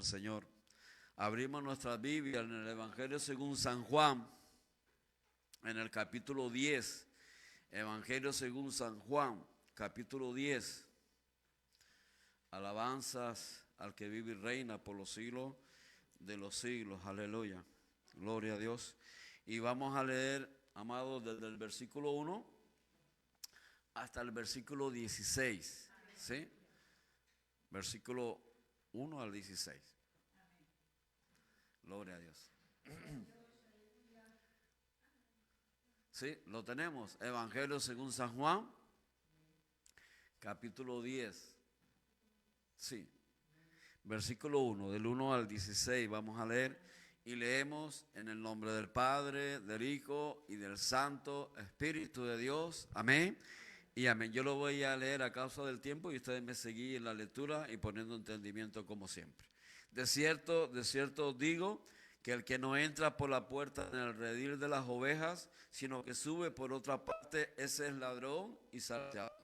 del Señor. Abrimos nuestra Biblia en el Evangelio según San Juan, en el capítulo 10. Evangelio según San Juan, capítulo 10. Alabanzas al que vive y reina por los siglos de los siglos. Aleluya. Gloria a Dios. Y vamos a leer, amados, desde el versículo 1 hasta el versículo 16. ¿Sí? Versículo 1 al 16. Gloria a Dios. Sí, lo tenemos. Evangelio según San Juan, capítulo 10. Sí, versículo 1, del 1 al 16 vamos a leer y leemos en el nombre del Padre, del Hijo y del Santo Espíritu de Dios. Amén y amén. Yo lo voy a leer a causa del tiempo y ustedes me seguí en la lectura y poniendo entendimiento como siempre. De cierto os digo que el que no entra por la puerta en el redil de las ovejas, sino que sube por otra parte, ese es ladrón y salteador.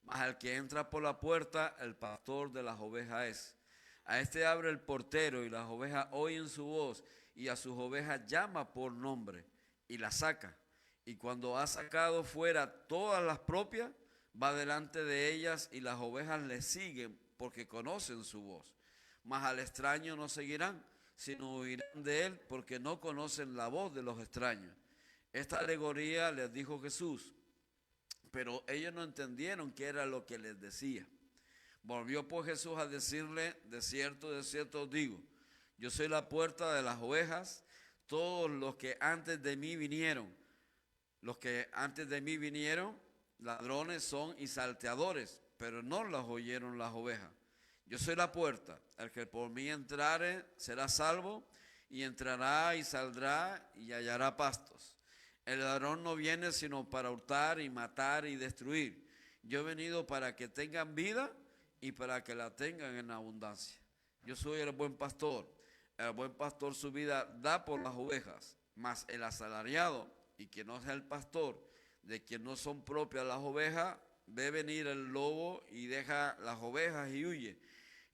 Mas el que entra por la puerta, el pastor de las ovejas es. A este abre el portero y las ovejas oyen su voz y a sus ovejas llama por nombre y las saca. Y cuando ha sacado fuera todas las propias, va delante de ellas y las ovejas le siguen porque conocen su voz. Mas al extraño no seguirán, sino huirán de él porque no conocen la voz de los extraños. Esta alegoría les dijo Jesús, pero ellos no entendieron qué era lo que les decía. Volvió pues Jesús a decirle, de cierto os digo, yo soy la puerta de las ovejas. Todos los que antes de mí vinieron, ladrones son y salteadores, pero no las oyeron las ovejas. Yo soy la puerta, el que por mí entrare será salvo, y entrará y saldrá y hallará pastos. El ladrón no viene sino para hurtar y matar y destruir. Yo he venido para que tengan vida y para que la tengan en abundancia. Yo soy el buen pastor. El buen pastor su vida da por las ovejas, mas el asalariado y quien no es el pastor, de quien no son propias las ovejas, ve venir el lobo y deja las ovejas y huye.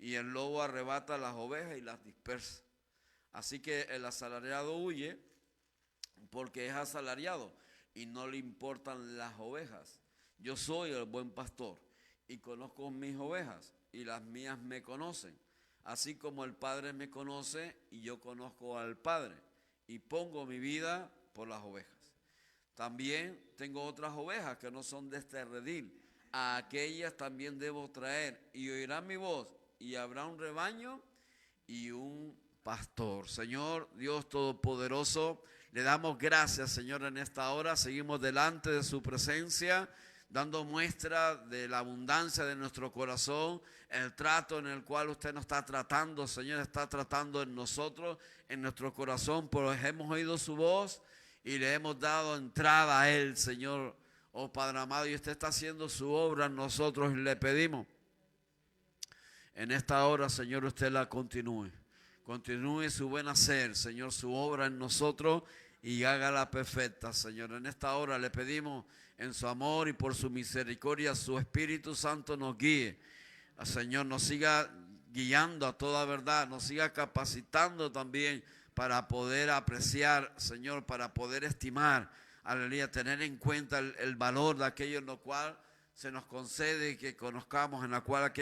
Y el lobo arrebata las ovejas y las dispersa. Así que el asalariado huye porque es asalariado y no le importan las ovejas. Yo soy el buen pastor y conozco mis ovejas y las mías me conocen, así como el Padre me conoce y yo conozco al Padre y pongo mi vida por las ovejas. También tengo otras ovejas que no son de este redil, a aquellas también debo traer y oirán mi voz y habrá un rebaño y un pastor. Señor Dios Todopoderoso, le damos gracias, Señor, en esta hora. Seguimos delante de su presencia, dando muestra de la abundancia de nuestro corazón, el trato en el cual usted nos está tratando, Señor, está tratando en nosotros, en nuestro corazón, pues hemos oído su voz y le hemos dado entrada a él, Señor, oh Padre amado, y usted está haciendo su obra en nosotros y le pedimos en esta hora, Señor, usted la continúe. Continúe su buen hacer, Señor, su obra en nosotros y hágala perfecta, Señor. En esta hora le pedimos en su amor y por su misericordia, su Espíritu Santo nos guíe. Señor, nos siga guiando a toda verdad, nos siga capacitando también para poder apreciar, Señor, para poder estimar, aleluya, tener en cuenta el valor de aquello en lo cual se nos concede que conozcamos, en la cual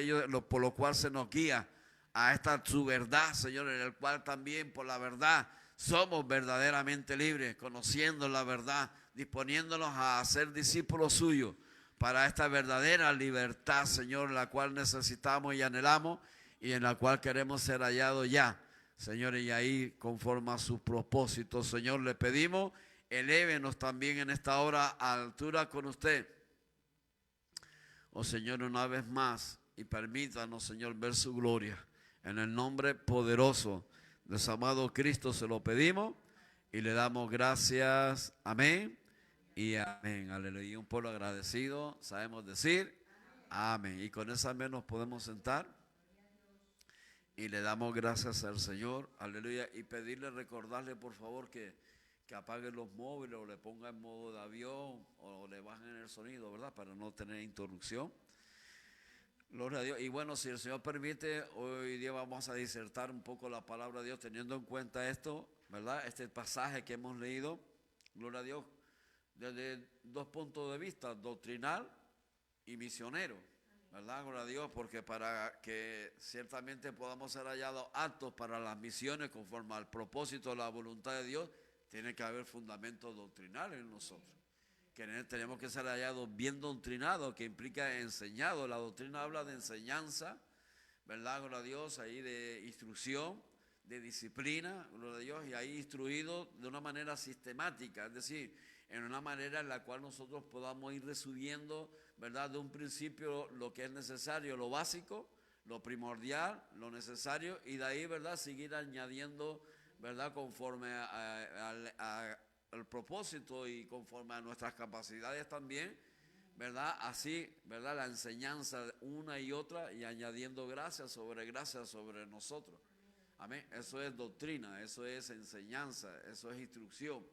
por lo cual se nos guía a esta su verdad, Señor, en el cual también por la verdad somos verdaderamente libres, conociendo la verdad, disponiéndonos a ser discípulos suyos para esta verdadera libertad, Señor, la cual necesitamos y anhelamos y en la cual queremos ser hallados ya, Señor, y ahí conforme a sus propósitos, Señor, le pedimos, elévenos también en esta hora a altura con usted. Oh Señor, una vez más, y permítanos, Señor, ver su gloria. En el nombre poderoso de su amado Cristo se lo pedimos y le damos gracias. Amén y amén. Aleluya. Un pueblo agradecido, sabemos decir amén. Y con esa amén nos podemos sentar y le damos gracias al Señor. Aleluya. Y pedirle, recordarle por favor que apague los móviles o le ponga en modo de avión o le bajen el sonido, ¿verdad? Para no tener interrupción. Gloria a Dios. Y bueno, si el Señor permite, hoy día vamos a disertar un poco la palabra de Dios teniendo en cuenta esto, ¿verdad? Este pasaje que hemos leído, gloria a Dios, desde dos puntos de vista, doctrinal y misionero, ¿verdad? Gloria a Dios, porque para que ciertamente podamos ser hallados aptos para las misiones conforme al propósito de la voluntad de Dios, tiene que haber fundamentos doctrinales en nosotros. Que tenemos que ser hallados bien doctrinados, que implica enseñado. La doctrina habla de enseñanza, ¿verdad? Gloria a Dios, ahí de instrucción, de disciplina, gloria a Dios, y ahí instruido de una manera sistemática, es decir, en una manera en la cual nosotros podamos ir resubiendo, ¿verdad? De un principio lo que es necesario, lo básico, lo primordial, lo necesario, y de ahí, ¿verdad? Seguir añadiendo, ¿verdad? Conforme al propósito y conforme a nuestras capacidades también, ¿verdad? Así, ¿verdad? La enseñanza una y otra y añadiendo gracias sobre nosotros. Amén. Eso es doctrina, eso es enseñanza, eso es instrucción,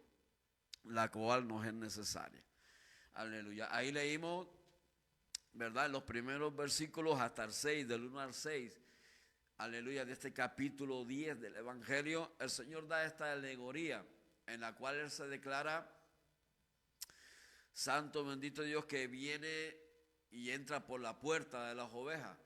la cual nos es necesaria. Aleluya. Ahí leímos, ¿verdad? Los primeros versículos hasta el 6, del 1 al 6. Aleluya, de este capítulo 10 del Evangelio, el Señor da esta alegoría en la cual Él se declara santo, bendito Dios, que viene y entra por la puerta de las ovejas,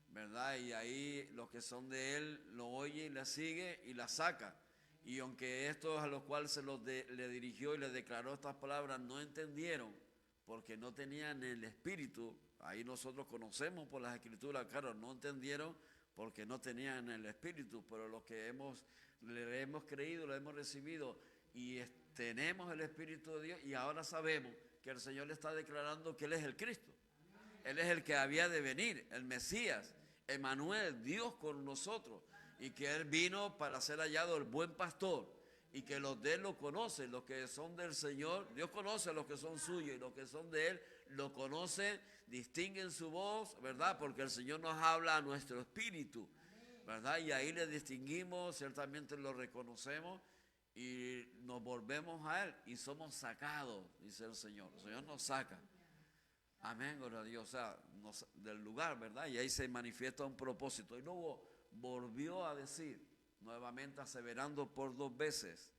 ¿verdad? Y ahí los que son de Él lo oye y le sigue y la saca. Y aunque estos a los cuales le dirigió y le declaró estas palabras no entendieron, porque no tenían el Espíritu, ahí nosotros conocemos por las Escrituras, claro, no entendieron porque no tenían el Espíritu, pero los que le hemos creído, lo hemos recibido y tenemos el Espíritu de Dios y ahora sabemos que el Señor le está declarando que Él es el Cristo. Él es el que había de venir, el Mesías, Emmanuel, Dios con nosotros, y que Él vino para ser hallado el buen pastor, y que los de Él lo conocen, los que son del Señor, Dios conoce a los que son suyos, y los que son de Él lo conocen, distinguen su voz, ¿verdad? Porque el Señor nos habla a nuestro espíritu, ¿verdad? Y ahí le distinguimos, ciertamente lo reconocemos, y nos volvemos a Él, y somos sacados, dice el Señor nos saca. Amén, gloria a Dios, o sea, del lugar, ¿verdad? Y ahí se manifiesta un propósito. Y luego volvió a decir, nuevamente aseverando por 2 veces,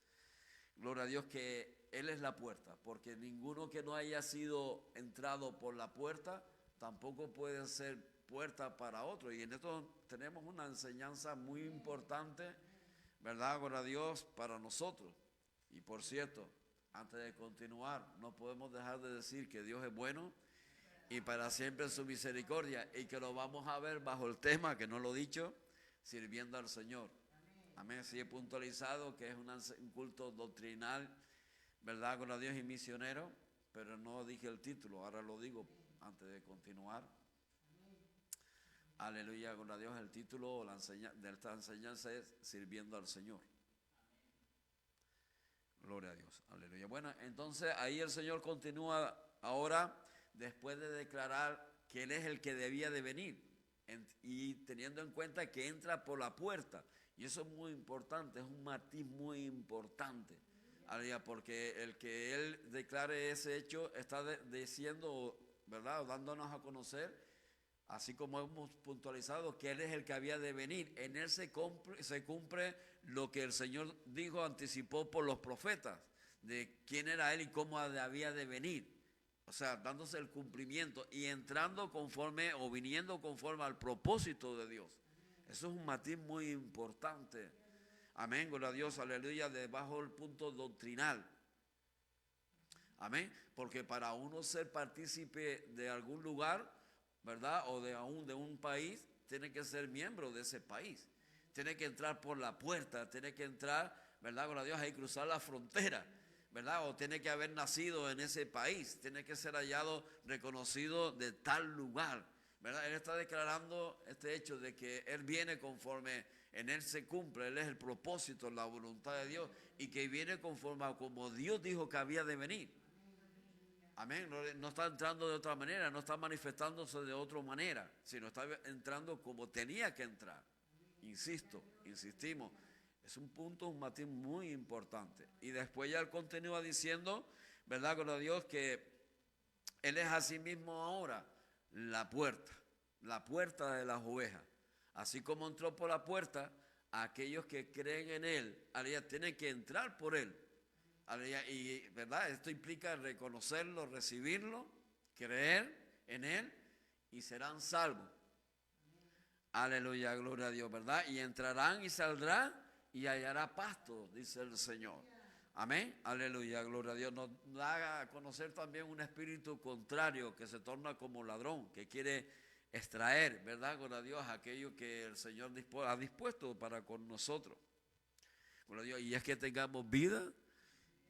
gloria a Dios, que Él es la puerta, porque ninguno que no haya sido entrado por la puerta, tampoco puede ser puerta para otro. Y en esto tenemos una enseñanza muy importante, ¿verdad? Gloria a Dios, para nosotros. Y por cierto, antes de continuar, no podemos dejar de decir que Dios es bueno y para siempre su misericordia, y que lo vamos a ver bajo el tema, que no lo he dicho, sirviendo al Señor. Amén. Sí he puntualizado que es un culto doctrinal, ¿verdad? Con Dios y misionero, pero no dije el título, ahora lo digo antes de continuar. Aleluya, con Dios, el título de esta enseñanza es sirviendo al Señor. Gloria a Dios, aleluya. Bueno, entonces ahí el Señor continúa ahora, después de declarar que Él es el que debía de venir, y teniendo en cuenta que entra por la puerta, y eso es muy importante, es un matiz muy importante, porque el que Él declare ese hecho está diciendo, ¿verdad?, o dándonos a conocer, así como hemos puntualizado, que Él es el que había de venir. En Él se cumple lo que el Señor dijo, anticipó por los profetas, de quién era Él y cómo había de venir. O sea, dándose el cumplimiento y entrando conforme o viniendo conforme al propósito de Dios. Eso es un matiz muy importante. Amén, gloria a Dios, aleluya, debajo del punto doctrinal. Amén, porque para uno ser partícipe de algún lugar, ¿verdad? O de un país, tiene que ser miembro de ese país. Tiene que entrar por la puerta, tiene que entrar, ¿verdad? Gloria a Dios, ahí cruzar la frontera, ¿verdad? O tiene que haber nacido en ese país, tiene que ser hallado, reconocido de tal lugar, ¿verdad? Él está declarando este hecho de que Él viene conforme, en Él se cumple, Él es el propósito, la voluntad de Dios, y que viene conforme a como Dios dijo que había de venir. Amén, no está entrando de otra manera, no está manifestándose de otra manera, sino está entrando como tenía que entrar. Insistimos. Es un punto, un matiz muy importante. Y después ya él continúa diciendo, ¿verdad? Con Dios, que Él es a sí mismo ahora la puerta. la puerta de las ovejas. Así como entró por la puerta, aquellos que creen en Él, aleluya, tienen que entrar por Él. Aleluya, y verdad, esto implica reconocerlo, recibirlo, creer en Él y serán salvos. Aleluya, gloria a Dios, ¿verdad? Y entrarán y saldrán y hallará pasto, dice el Señor. Amén, aleluya, gloria a Dios. Nos da a conocer también un espíritu contrario que se torna como ladrón, que quiere extraer, ¿verdad? Gloria a Dios, aquello que el Señor ha dispuesto para con nosotros. Gloria a Dios, y es que tengamos vida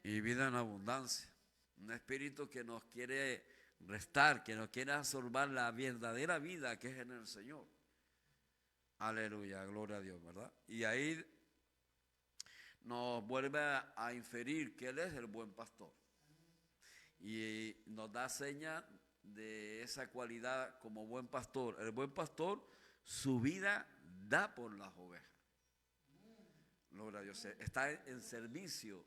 y vida en abundancia. Un espíritu que nos quiere restar, que nos quiere absorber la verdadera vida que es en el Señor. Aleluya, gloria a Dios, ¿verdad? Y ahí nos vuelve a inferir que Él es el buen pastor. Y nos da seña de esa cualidad como buen pastor. El buen pastor, su vida da por las ovejas. Gloria a Dios, está en servicio.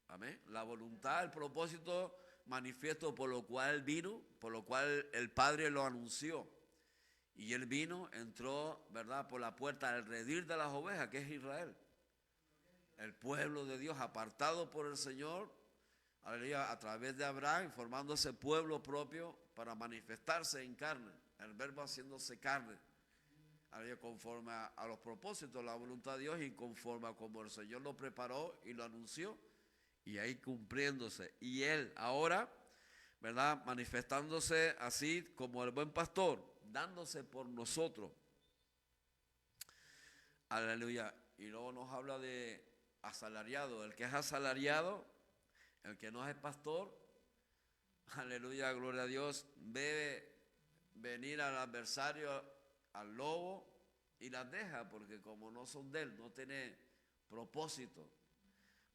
Amén. La voluntad, el propósito manifiesto por lo cual vino, por lo cual el Padre lo anunció. Y Él vino, entró, ¿verdad?, por la puerta del redil de las ovejas, que es Israel. El pueblo de Dios apartado por el Señor, aleluya, a través de Abraham, formando ese pueblo propio para manifestarse en carne, el verbo haciéndose carne, aleluya, conforme a los propósitos, la voluntad de Dios y conforme a como el Señor lo preparó y lo anunció, y ahí cumpliéndose. Y Él ahora, ¿verdad?, manifestándose así como el buen pastor, dándose por nosotros. Aleluya. Y luego nos habla de asalariado. El que es asalariado, el que no es pastor, aleluya, gloria a Dios, ve venir al adversario, al lobo, y las deja, porque como no son de él, no tiene propósito,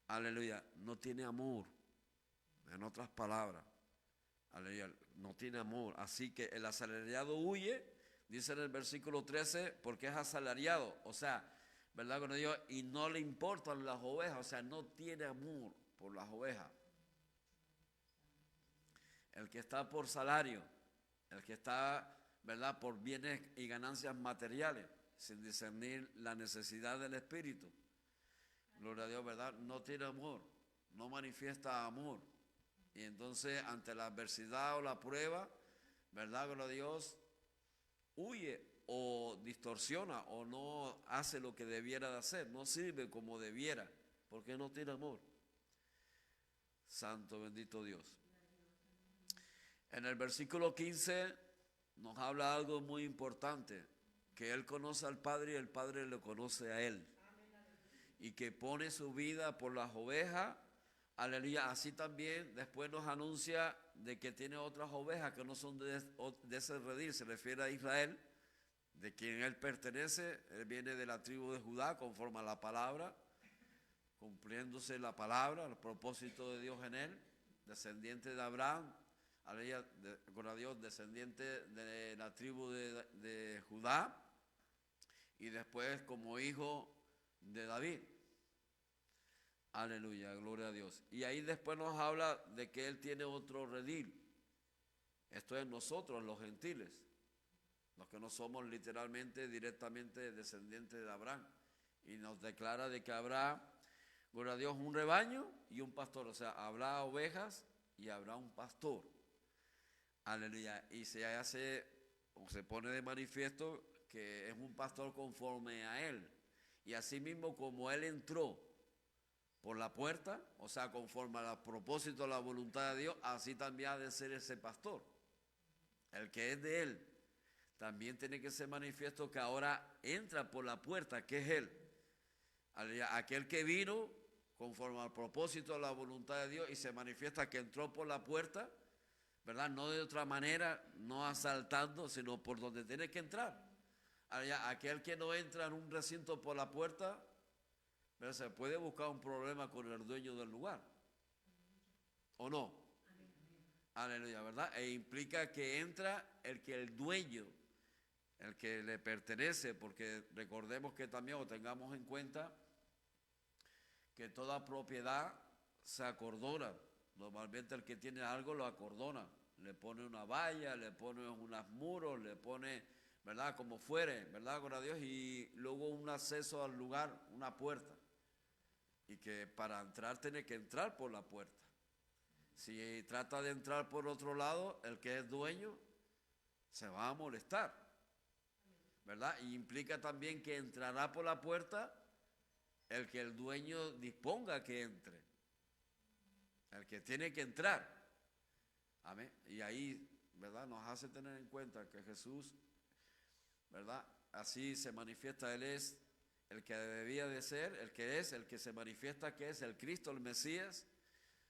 aleluya, no tiene amor, en otras palabras, aleluya, no tiene amor. Así que el asalariado huye, dice en el versículo 13, porque es asalariado, o sea, ¿verdad? Con Dios, y no le importan las ovejas, o sea, no tiene amor por las ovejas. El que está por salario, el que está, ¿verdad?, por bienes y ganancias materiales, sin discernir la necesidad del espíritu. Gloria a Dios, ¿verdad? No tiene amor, no manifiesta amor. Y entonces, ante la adversidad o la prueba, ¿verdad? Gloria a Dios, huye o distorsiona o no hace lo que debiera de hacer, no sirve como debiera, porque no tiene amor. Santo bendito Dios. En el versículo 15 nos habla algo muy importante, que Él conoce al Padre y el Padre le conoce a Él. Y que pone su vida por las ovejas, aleluya. Así también después nos anuncia de que tiene otras ovejas que no son de ese redil, se refiere a Israel, de quien Él pertenece. Él viene de la tribu de Judá conforme a la palabra, cumpliéndose la palabra, el propósito de Dios en Él, descendiente de Abraham, aleluya, con Dios, descendiente de la tribu de Judá, y después como hijo de David. Aleluya, gloria a Dios. Y ahí después nos habla de que Él tiene otro redil. Esto es nosotros, los gentiles, los que no somos literalmente, directamente descendientes de Abraham. Y nos declara de que habrá, gloria a Dios, un rebaño y un pastor. O sea, habrá ovejas y habrá un pastor. Aleluya. Y se hace, o se pone de manifiesto que es un pastor conforme a Él. Y así mismo como Él entró por la puerta, o sea, conforme al propósito, a la voluntad de Dios, así también ha de ser ese pastor. El que es de Él, también tiene que ser manifiesto que ahora entra por la puerta, que es Él. Aquel que vino conforme al propósito, a la voluntad de Dios, y se manifiesta que entró por la puerta, ¿verdad? No de otra manera, no asaltando, sino por donde tiene que entrar. Aquel que no entra en un recinto por la puerta, pero se puede buscar un problema con el dueño del lugar, ¿o no? Aleluya, ¿verdad? E implica que entra el dueño, el que le pertenece, porque recordemos que también, o tengamos en cuenta, que toda propiedad se acordona. Normalmente el que tiene algo lo acordona. le pone una valla, le pone unos muros, le pone, ¿verdad? Como fuere, ¿verdad? Gloria a Dios, y luego un acceso al lugar, una puerta. Y que para entrar tiene que entrar por la puerta. Si trata de entrar por otro lado, el que es dueño se va a molestar, ¿verdad? Y implica también que entrará por la puerta el que el dueño disponga que entre, el que tiene que entrar. Amén. Y ahí, ¿verdad? Nos hace tener en cuenta que Jesús, ¿verdad? Así se manifiesta, Él es el que debía de ser, el que es, el que se manifiesta que es el Cristo, el Mesías,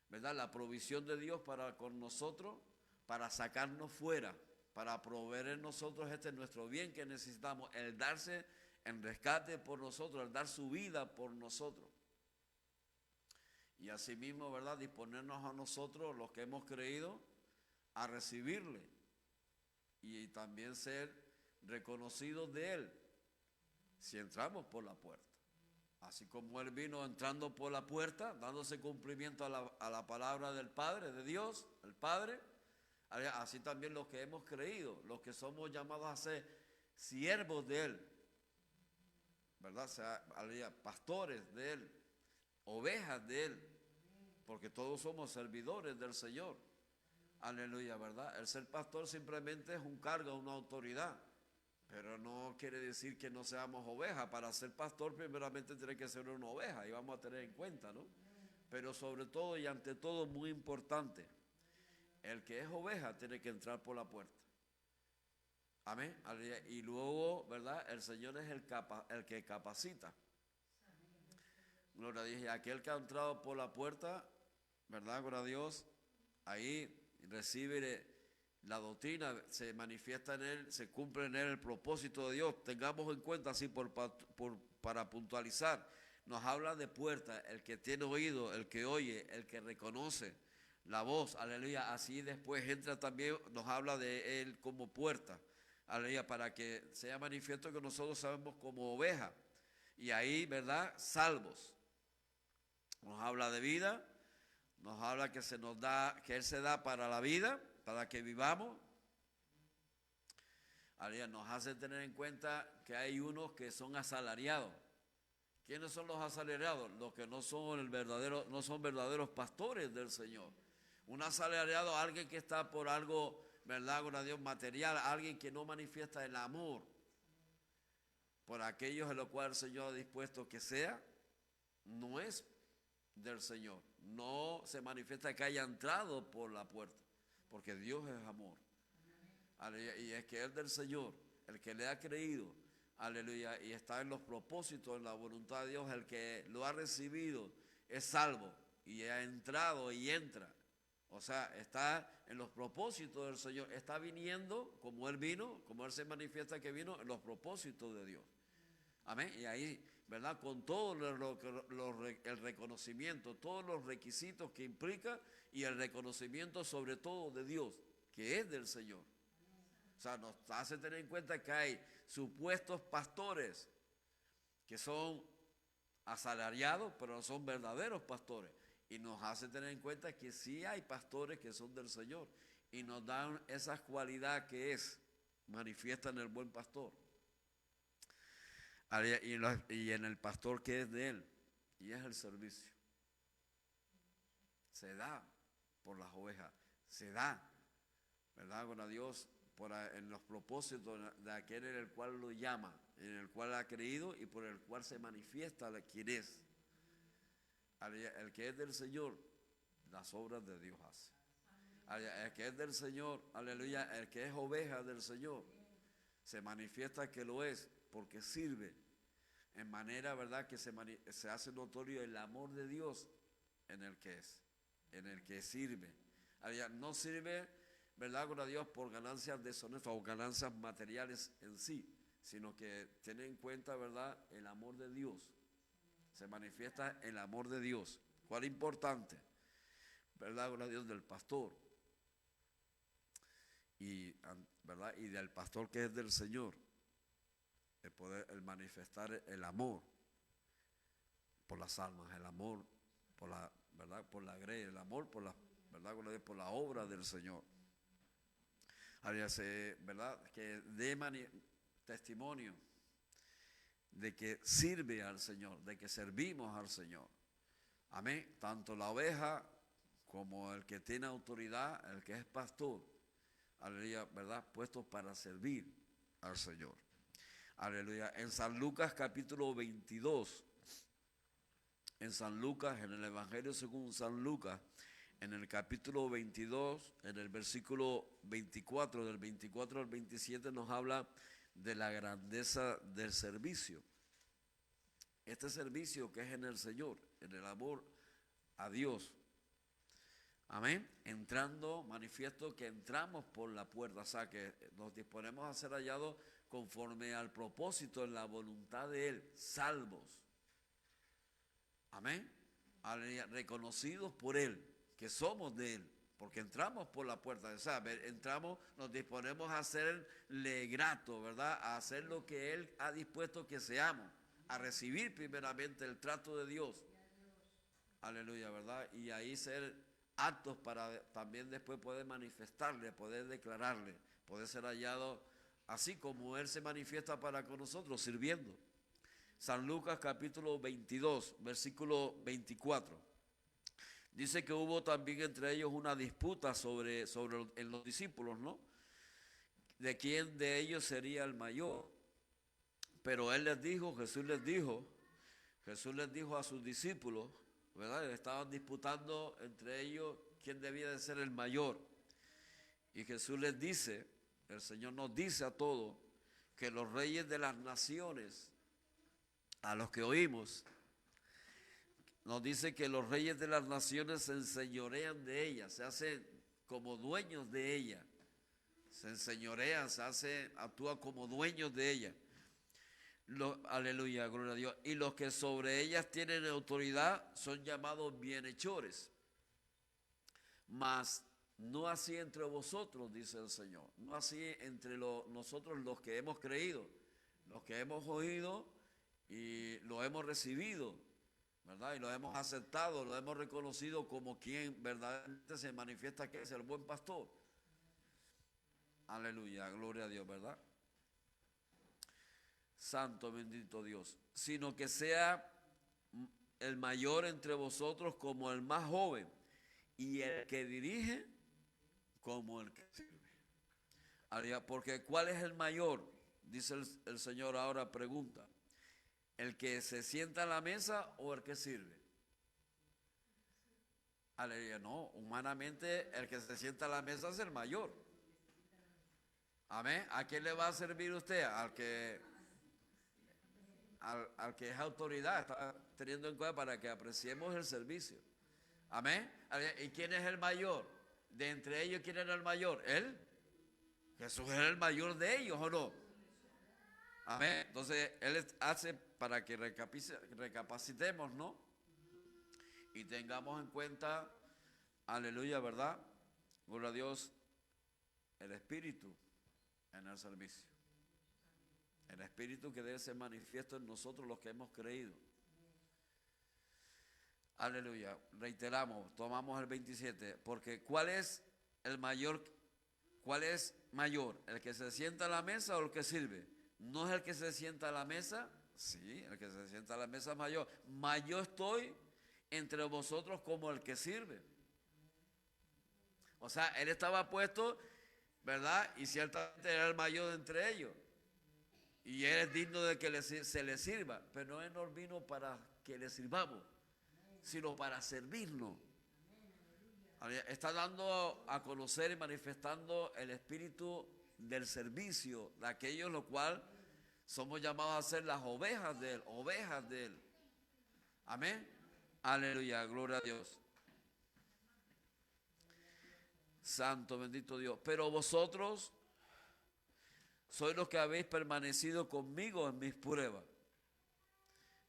¿verdad? La provisión de Dios para con nosotros, para sacarnos fuera, para proveer en nosotros nuestro bien que necesitamos, el darse en rescate por nosotros, el dar su vida por nosotros. Y asimismo, ¿verdad? Disponernos a nosotros, los que hemos creído, a recibirle y también ser reconocidos de Él si entramos por la puerta. Así como Él vino entrando por la puerta, dándose cumplimiento a la palabra del Padre, de Dios, el Padre, así también los que hemos creído, los que somos llamados a ser siervos de Él, ¿verdad? O sea, pastores de Él, ovejas de Él, porque todos somos servidores del Señor. Aleluya, ¿verdad? El ser pastor simplemente es un cargo, una autoridad, pero no quiere decir que no seamos ovejas. Para ser pastor primeramente tiene que ser una oveja y vamos a tener en cuenta, ¿no? Pero sobre todo y ante todo, muy importante, el que es oveja tiene que entrar por la puerta. Amén. Y luego, ¿verdad? El Señor es el que capacita. Gloria a Dios. Y aquel que ha entrado por la puerta, ¿verdad? Gloria a Dios, ahí recibe la doctrina, se manifiesta en él, se cumple en él el propósito de Dios. Tengamos en cuenta, así para puntualizar, nos habla de puerta, el que tiene oído, el que oye, el que reconoce la voz, aleluya. Así después entra también, nos habla de él como puerta, aleluya, para que sea manifiesto que nosotros sabemos como oveja. Y ahí, ¿verdad? Salvos. Nos habla de vida. Nos habla que se nos da, que Él se da para la vida, para que vivamos. Nos hace tener en cuenta que hay unos que son asalariados. ¿Quiénes son los asalariados? Los que no son verdaderos pastores del Señor. Un asalariado, alguien que está por algo, ¿verdad? Gloria a Dios, material, alguien que no manifiesta el amor por aquellos en los cuales el Señor ha dispuesto que sea, no es del Señor. No se manifiesta que haya entrado por la puerta, porque Dios es amor. Aleluya. Y es que es del Señor, el que le ha creído, aleluya, y está en los propósitos, en la voluntad de Dios, el que lo ha recibido es salvo y ha entrado y entra. O sea, está en los propósitos del Señor, está viniendo como Él vino, como Él se manifiesta que vino, en los propósitos de Dios. Amén. Y ahí, ¿verdad? Con todo el reconocimiento, todos los requisitos que implica y el reconocimiento sobre todo de Dios, que es del Señor. O sea, nos hace tener en cuenta que hay supuestos pastores que son asalariados, pero no son verdaderos pastores. Y nos hace tener en cuenta que sí hay pastores que son del Señor y nos dan esa cualidad que manifiestan el buen pastor. Y en el pastor que es de Él, y es el servicio. Se da por las ovejas, se da, ¿verdad? Con a Dios en los propósitos de aquel en el cual lo llama, en el cual ha creído y por el cual se manifiesta quien es. El que es del Señor, las obras de Dios hace. El que es del Señor, aleluya, el que es oveja del Señor, se manifiesta que lo es porque sirve en manera, ¿verdad?, que se hace notorio el amor de Dios en el que es, en el que sirve. No sirve, ¿verdad?, con a Dios por ganancias deshonestas o ganancias materiales en sí, sino que tiene en cuenta, ¿verdad?, el amor de Dios. Se manifiesta el amor de Dios. ¿Cuál es importante? ¿Verdad?, con a Dios del pastor. Y, ¿verdad?, y del pastor que es del Señor. El manifestar el amor por las almas, el amor por la, ¿verdad?, por la grey, el amor por la, ¿verdad?, por la obra del Señor. ¿verdad? Que dé testimonio de que sirve al Señor, de que servimos al Señor. Amén. Tanto la oveja como el que tiene autoridad, el que es pastor, aleluya, ¿verdad? Puestos para servir al Señor. Aleluya. En San Lucas capítulo 22, en San Lucas, en el Evangelio según San Lucas, en el capítulo 22, en el versículo 24, del 24 al 27 nos habla de la grandeza del servicio. Este servicio que es en el Señor, en el amor a Dios. Amén. Entrando, manifiesto que entramos por la puerta, o sea que nos disponemos a ser hallados conforme al propósito, en la voluntad de Él, salvos. Amén. Reconocidos por Él, que somos de Él, porque entramos por la puerta, o sea, entramos, nos disponemos a hacerle grato, ¿verdad? A hacer lo que Él ha dispuesto que seamos, a recibir primeramente el trato de Dios. Aleluya, ¿verdad? Y ahí ser aptos para también después poder manifestarle, poder declararle, poder ser hallado así como Él se manifiesta para con nosotros, sirviendo. San Lucas capítulo 22, versículo 24. Dice que hubo también entre ellos una disputa en los discípulos, ¿no? De quién de ellos sería el mayor. Pero Jesús les dijo a sus discípulos, ¿verdad? Estaban disputando entre ellos quién debía de ser el mayor. Y Jesús les dice, el Señor nos dice a todos, que los reyes de las naciones, a los que oímos, nos dice que los reyes de las naciones se enseñorean de ella, se hacen como dueños de ella, se enseñorean, actúan como dueños de ella. Aleluya, gloria a Dios. Y los que sobre ellas tienen autoridad son llamados bienhechores. Mas no así entre vosotros, dice el Señor. No así entre nosotros los que hemos creído, los que hemos oído y lo hemos recibido, ¿verdad? Y lo hemos aceptado, lo hemos reconocido como quien verdaderamente se manifiesta que es el buen pastor. Aleluya, gloria a Dios, ¿verdad? Santo, bendito Dios. Sino que sea el mayor entre vosotros como el más joven, y el que dirige como el que sirve. Porque ¿cuál es el mayor? Dice el Señor ahora, pregunta. ¿El que se sienta a la mesa o el que sirve? Aleluya, no, humanamente el que se sienta a la mesa es el mayor. Amén. ¿A quién le va a servir usted? Al que es autoridad, está teniendo en cuenta para que apreciemos el servicio. Amén. ¿Y quién es el mayor? De entre ellos, ¿quién era el mayor? Él. Jesús era el mayor de ellos, ¿o no? Amén. Entonces, Él hace para que recapacitemos, ¿no? Y tengamos en cuenta, aleluya, ¿verdad? Gloria a Dios, el Espíritu en el servicio. El Espíritu que debe ser manifiesto en nosotros los que hemos creído. Aleluya. Reiteramos, tomamos el 27. Porque ¿cuál es el mayor? ¿Cuál es mayor? ¿El que se sienta a la mesa o el que sirve? ¿No es el que se sienta a la mesa? Sí, el que se sienta a la mesa es mayor. Yo estoy entre vosotros como el que sirve. O sea, él estaba puesto, ¿verdad? Y ciertamente era el mayor de entre ellos. Y él es digno de que se le sirva. Pero él no vino para que le sirvamos, sino para servirnos. Está dando a conocer y manifestando el espíritu del servicio, de aquellos los cuales somos llamados a ser las ovejas de Él. Amén. Aleluya, gloria a Dios. Santo, bendito Dios. Pero vosotros sois los que habéis permanecido conmigo en mis pruebas.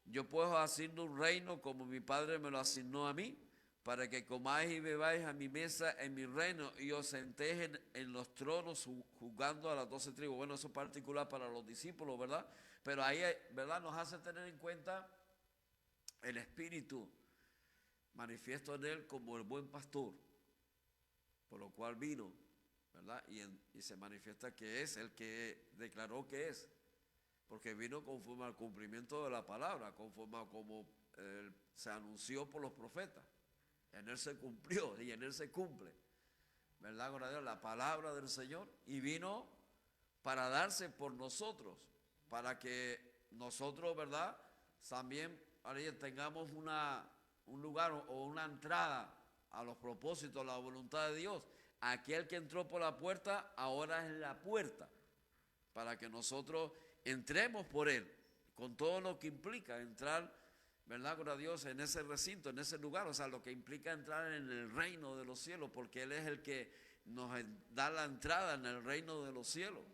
Yo pues os asigno un reino como mi Padre me lo asignó a mí, para que comáis y bebáis a mi mesa en mi reino y os sentéis en los tronos juzgando a las 12 tribus. Bueno, eso es particular para los discípulos, ¿verdad? Pero ahí, ¿verdad? Nos hace tener en cuenta el Espíritu manifiesto en él como el buen pastor, por lo cual vino, ¿verdad? Y se manifiesta que es el que declaró que es, porque vino conforme al cumplimiento de la palabra, conforme a como se anunció por los profetas. En él se cumplió y en él se cumple, ¿verdad? Gloria a Dios, la palabra del Señor, y vino para darse por nosotros, para que nosotros, ¿verdad?, también tengamos un lugar o una entrada a los propósitos, a la voluntad de Dios. Aquel que entró por la puerta, ahora es la puerta, para que nosotros entremos por él, con todo lo que implica entrar, ¿verdad? Gloria a Dios, en ese recinto, en ese lugar, o sea, lo que implica entrar en el reino de los cielos, porque Él es el que nos da la entrada en el reino de los cielos.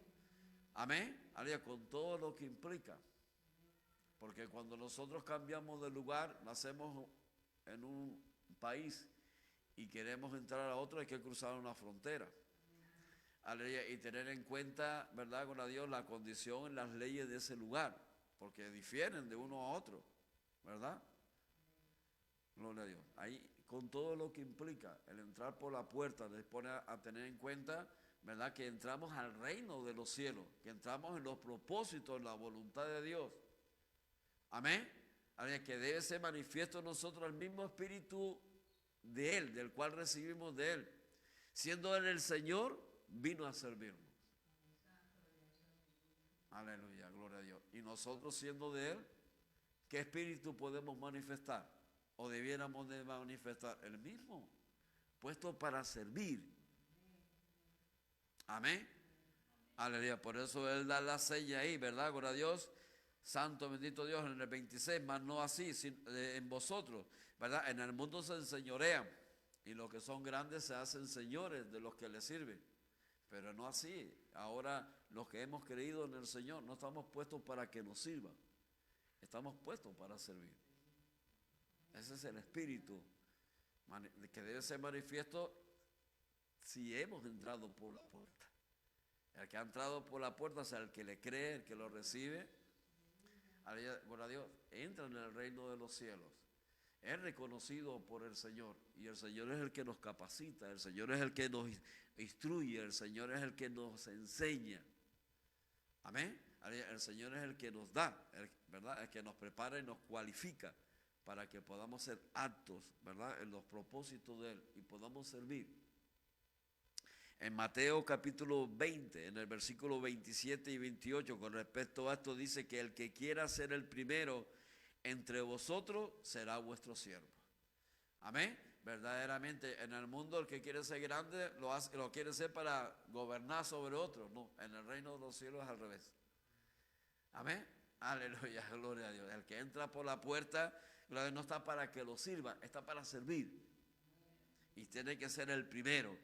Amén. Con todo lo que implica. Porque cuando nosotros cambiamos de lugar, nacemos en un país y queremos entrar a otro, hay que cruzar una frontera. Aleluya. Y tener en cuenta, ¿verdad? Gloria a Dios, la condición y las leyes de ese lugar, porque difieren de uno a otro, ¿verdad? Gloria a Dios. Ahí, con todo lo que implica el entrar por la puerta, les pone a tener en cuenta, ¿verdad?, que entramos al reino de los cielos, que entramos en los propósitos, en la voluntad de Dios. Amén. Que debe ser manifiesto en nosotros el mismo espíritu de Él, del cual recibimos de Él. Siendo Él el Señor, vino a servirnos. Aleluya, gloria a Dios. Y nosotros siendo de Él, ¿qué espíritu podemos manifestar? O debiéramos de manifestar el mismo, puesto para servir. Amén. Aleluya. Por eso Él da la seña ahí, ¿verdad? Gloria a Dios. Santo, bendito Dios, en el 26, mas no así en vosotros, ¿verdad? En el mundo se enseñorean y los que son grandes se hacen señores de los que les sirven. Pero no así. Ahora los que hemos creído en el Señor no estamos puestos para que nos sirvan. Estamos puestos para servir. Ese es el espíritu que debe ser manifiesto si hemos entrado por la puerta. El que ha entrado por la puerta, o sea, el que le cree, el que lo recibe, gloria a Dios, entra en el reino de los cielos. Es reconocido por el Señor y el Señor es el que nos capacita, el Señor es el que nos instruye, el Señor es el que nos enseña. Amén. El Señor es el que nos da, ¿verdad? El que nos prepara y nos cualifica para que podamos ser aptos, ¿verdad?, en los propósitos de Él y podamos servir. En Mateo capítulo 20, en el versículo 27 y 28, con respecto a esto dice que el que quiera ser el primero entre vosotros será vuestro siervo. Amén. Verdaderamente en el mundo el que quiere ser grande lo quiere ser para gobernar sobre otros. No, en el reino de los cielos es al revés. Amén. Aleluya, gloria a Dios. El que entra por la puerta no está para que lo sirva, está para servir. Y tiene que ser el primero,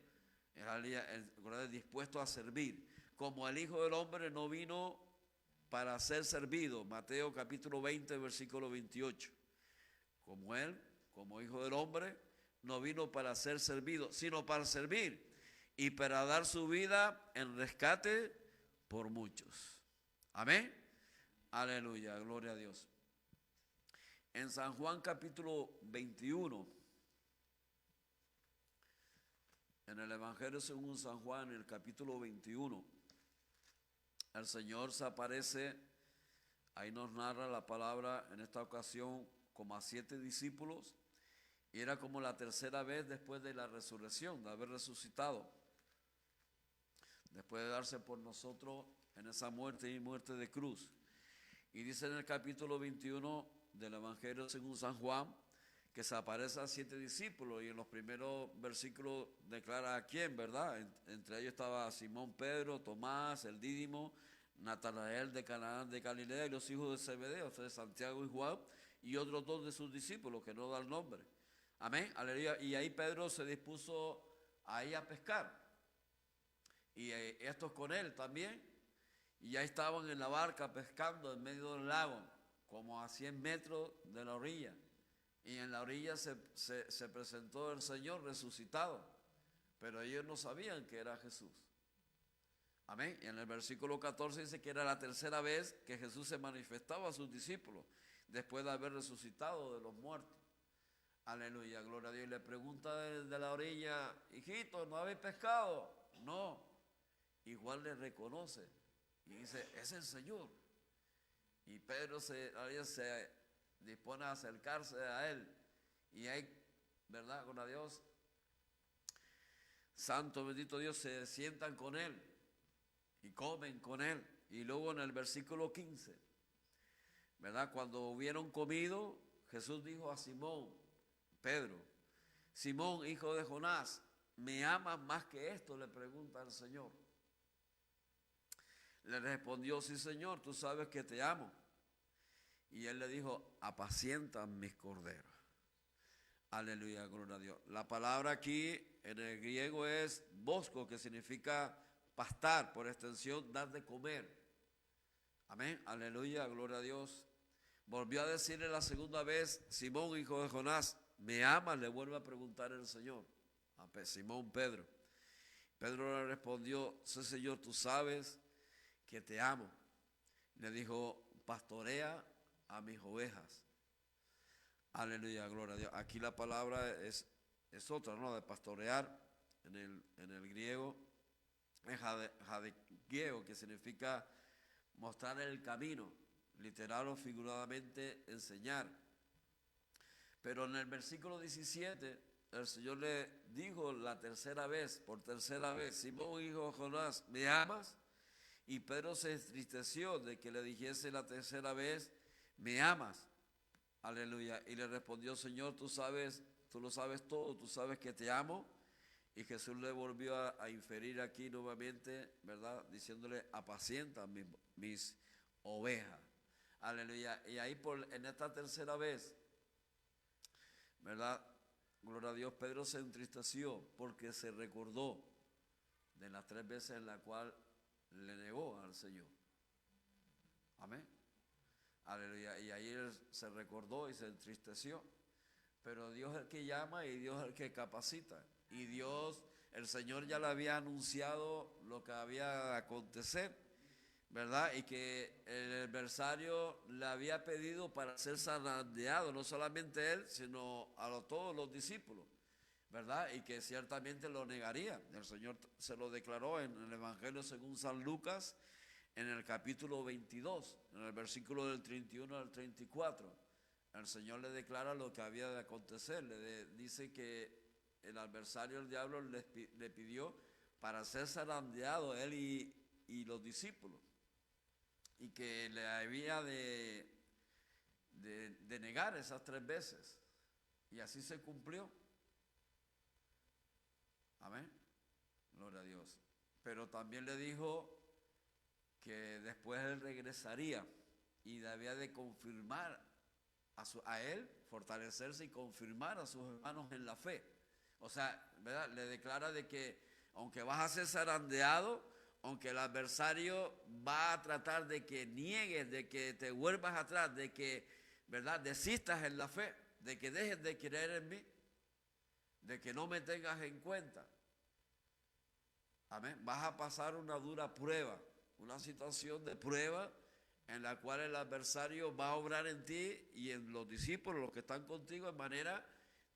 dispuesto a servir. Como el Hijo del Hombre no vino para ser servido. Mateo capítulo 20, versículo 28. Como Él, como Hijo del Hombre, no vino para ser servido, sino para servir y para dar su vida en rescate por muchos. Amén. Aleluya, gloria a Dios. En San Juan capítulo 21, en el Evangelio según San Juan, en el capítulo 21, el Señor se aparece, ahí nos narra la palabra en esta ocasión como a 7 discípulos, y era como la tercera vez después de la resurrección, de haber resucitado, después de darse por nosotros en esa muerte y muerte de cruz. Y dice en el capítulo 21 del Evangelio según San Juan, que se aparece a 7 discípulos, y en los primeros versículos declara a quién, ¿verdad? Entre ellos estaba Simón Pedro, Tomás, el Dídimo, Natanael de Canaán de Galilea y los hijos de Zebedeo, o sea, Santiago y Juan, y otros 2 de sus discípulos que no da el nombre. Amén, aleluya. Y ahí Pedro se dispuso a ir a pescar, y estos con él también, y ya estaban en la barca pescando en medio del lago, como a 100 metros de la orilla. Y en la orilla se presentó el Señor resucitado, pero ellos no sabían que era Jesús. Amén. Y en el versículo 14 dice que era la tercera vez que Jesús se manifestaba a sus discípulos, después de haber resucitado de los muertos. Aleluya, gloria a Dios. Y le pregunta desde la orilla, hijito, ¿no habéis pescado? No. igual le reconoce y dice, es el Señor. Y Pedro se dispone a acercarse a él. Y ahí, ¿verdad? Con a Dios, santo, bendito Dios, se sientan con él y comen con él. Y luego en el versículo 15, ¿verdad? Cuando hubieron comido, Jesús dijo a Simón, Pedro, Simón, hijo de Jonás, ¿me amas más que esto?, le pregunta al Señor. Le respondió, sí, Señor, tú sabes que te amo. Y él le dijo, apacienta mis corderos. Aleluya, gloria a Dios. La palabra aquí en el griego es bosco, que significa pastar, por extensión, dar de comer. Amén, aleluya, gloria a Dios. Volvió a decirle la segunda vez, Simón, hijo de Jonás, ¿me amas?, le vuelve a preguntar el Señor a Simón Pedro. Pedro le respondió, sí, Señor, tú sabes que te amo. Le dijo, pastorea a mis ovejas. Aleluya, gloria a Dios. Aquí la palabra es otra, ¿no? De pastorear en el griego, es jadegeo, que significa mostrar el camino, literal o figuradamente enseñar. Pero en el versículo 17, el Señor le dijo por tercera vez, Simón, hijo de Jonás, ¿me amas? Y Pedro se entristeció de que le dijese la tercera vez, ¿me amas? Aleluya. Y le respondió, Señor, tú lo sabes todo, tú sabes que te amo. Y Jesús le volvió a inferir aquí nuevamente, ¿verdad? Diciéndole, apacienta mis ovejas. Aleluya. Y ahí en esta tercera vez, ¿verdad? Gloria a Dios, Pedro se entristeció porque se recordó de las 3 veces en las cuales le negó al Señor. Amén. Aleluya. Y ahí él se recordó y se entristeció. Pero Dios es el que llama y Dios es el que capacita. Y Dios, el Señor ya le había anunciado lo que había de acontecer, ¿verdad? Y que el adversario le había pedido para ser zarandeado, no solamente él, sino a todos los discípulos, ¿verdad? Y que ciertamente lo negaría. El Señor se lo declaró en el Evangelio según San Lucas, en el capítulo 22, en el versículo del 31 al 34. El Señor le declara lo que había de acontecer. Dice que el adversario, el diablo, le pidió para ser zarandeado él y los discípulos. Y que le había de negar esas 3 veces. Y así se cumplió. Amén. Gloria a Dios. Pero también le dijo que después él regresaría y debía de confirmar a él, fortalecerse y confirmar a sus hermanos en la fe. O sea, ¿verdad? Le declara de que aunque vas a ser zarandeado, aunque el adversario va a tratar de que niegues, de que te vuelvas atrás, de que, ¿verdad?, desistas en la fe, de que dejes de creer en mí, de que no me tengas en cuenta. Amén. Vas a pasar una dura prueba, una situación de prueba en la cual el adversario va a obrar en ti y en los discípulos, los que están contigo, en manera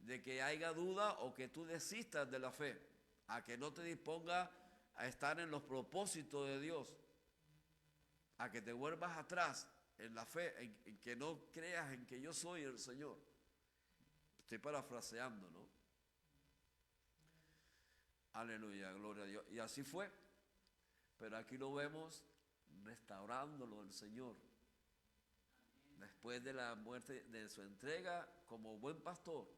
de que haya duda o que tú desistas de la fe, a que no te disponga a estar en los propósitos de Dios, a que te vuelvas atrás en la fe, en que no creas en que yo soy el Señor. Estoy parafraseando, ¿no? Aleluya, gloria a Dios. Y así fue. Pero aquí lo vemos restaurándolo el Señor. Después de la muerte, de su entrega como buen pastor.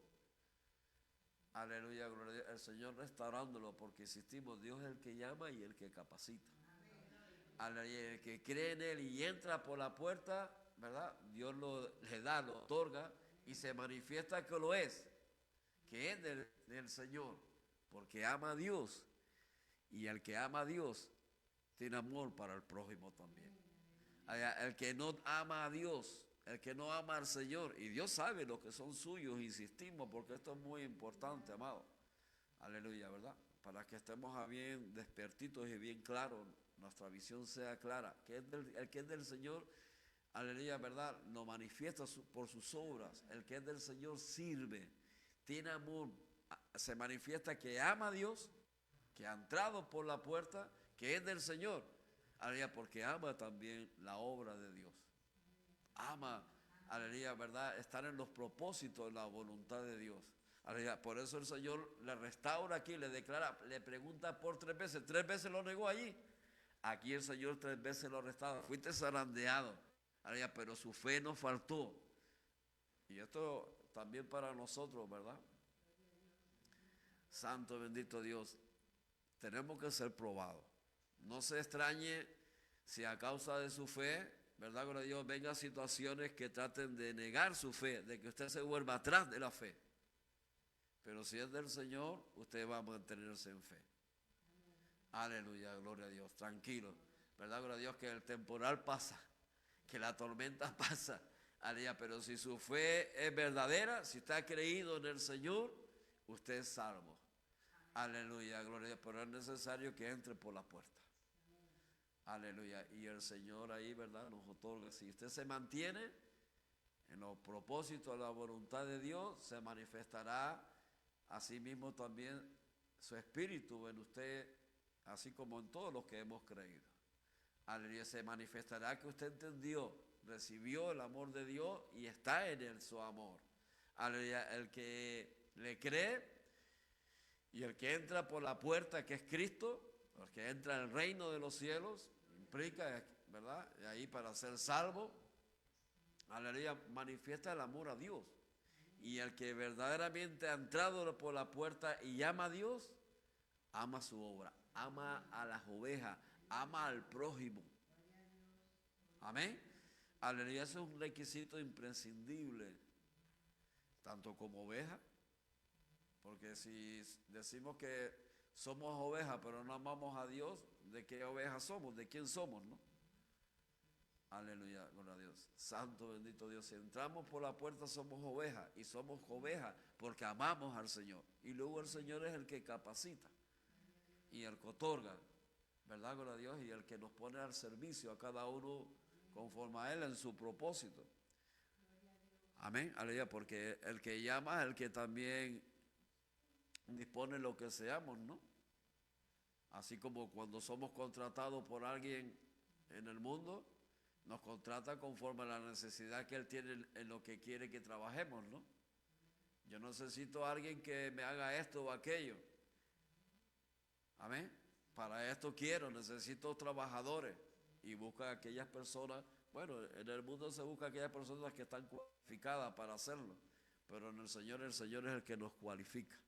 Aleluya, gloria a Dios. El Señor restaurándolo, porque insistimos, Dios es el que llama y el que capacita. Aleluya, el que cree en Él y entra por la puerta, ¿verdad? Dios le da, lo otorga y se manifiesta que lo es, que es del Señor, porque ama a Dios. Y el que ama a Dios tiene amor para el prójimo también. El que no ama a Dios, el que no ama al Señor, y Dios sabe lo que son suyos, insistimos, porque esto es muy importante, amado. Aleluya, ¿verdad? Para que estemos bien despertitos y bien claros, nuestra visión sea clara. El que es del Señor, aleluya, ¿verdad? Lo manifiesta por sus obras. El que es del Señor sirve, tiene amor, se manifiesta que ama a Dios, que ha entrado por la puerta, que es del Señor. Aleluya, porque ama también la obra de Dios. Ama, aleluya, ¿verdad? Estar en los propósitos, en la voluntad de Dios. Aleluya, por eso el Señor le restaura aquí, le declara, le pregunta por 3 veces lo negó allí. Aquí el Señor 3 veces lo restaura. Fuiste zarandeado, aleluya, pero su fe no faltó. Y esto también para nosotros, ¿verdad? Santo bendito Dios, tenemos que ser probados. No se extrañe si a causa de su fe, ¿verdad? Gloria a Dios, vengan situaciones que traten de negar su fe, de que usted se vuelva atrás de la fe. Pero si es del Señor, usted va a mantenerse en fe. Aleluya, gloria a Dios, tranquilo. ¿Verdad? Gloria a Dios que el temporal pasa, que la tormenta pasa. Aleluya, pero si su fe es verdadera, si usted ha creído en el Señor, usted es salvo. Aleluya, gloria a Dios, pero es necesario que entre por la puerta. Aleluya, y el Señor ahí, ¿verdad? Nos otorga. Si usted se mantiene en los propósitos de la voluntad de Dios, se manifestará asimismo también su espíritu en usted, así como en todos los que hemos creído. Aleluya, se manifestará que usted entendió, recibió el amor de Dios y está en él su amor. Aleluya, el que le cree y el que entra por la puerta que es Cristo, el que entra al reino de los cielos, implica, ¿verdad? Y ahí para ser salvo, aleluya, manifiesta el amor a Dios. Y el que verdaderamente ha entrado por la puerta y ama a Dios, ama su obra, ama a las ovejas, ama al prójimo. Amén. Aleluya, eso es un requisito imprescindible, tanto como oveja, porque si decimos que somos ovejas pero no amamos a Dios, ¿de qué ovejas somos? ¿De quién somos, no? Aleluya, gloria a Dios. Santo bendito Dios. Si entramos por la puerta somos ovejas, y somos ovejas porque amamos al Señor. Y luego el Señor es el que capacita y el que otorga, ¿verdad? Gloria a Dios. Y el que nos pone al servicio a cada uno conforme a Él en su propósito. Amén. Aleluya, porque el que llama es el que también dispone lo que seamos, ¿no? Así como cuando somos contratados por alguien en el mundo, nos contrata conforme a la necesidad que Él tiene en lo que quiere que trabajemos, ¿no? Yo necesito a alguien que me haga esto o aquello. Amén. Para esto necesito trabajadores. Y busca a aquellas personas, bueno, en el mundo se busca a aquellas personas que están cualificadas para hacerlo. Pero en el Señor es el que nos cualifica.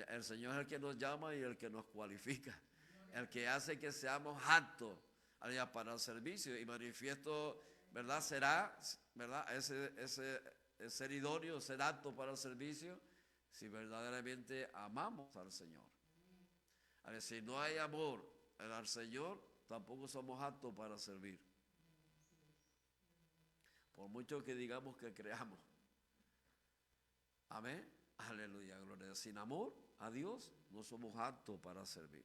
El Señor es el que nos llama y el que nos cualifica. El que hace que seamos aptos para el servicio. Y manifiesto, ¿verdad? Será, ¿verdad? Ese ser idóneo, ser apto para el servicio, si verdaderamente amamos al Señor. Si no hay amor al Señor, tampoco somos aptos para servir. Por mucho que digamos que creamos. Amén. Aleluya, gloria a Dios. Sin amor a Dios, no somos aptos para servir.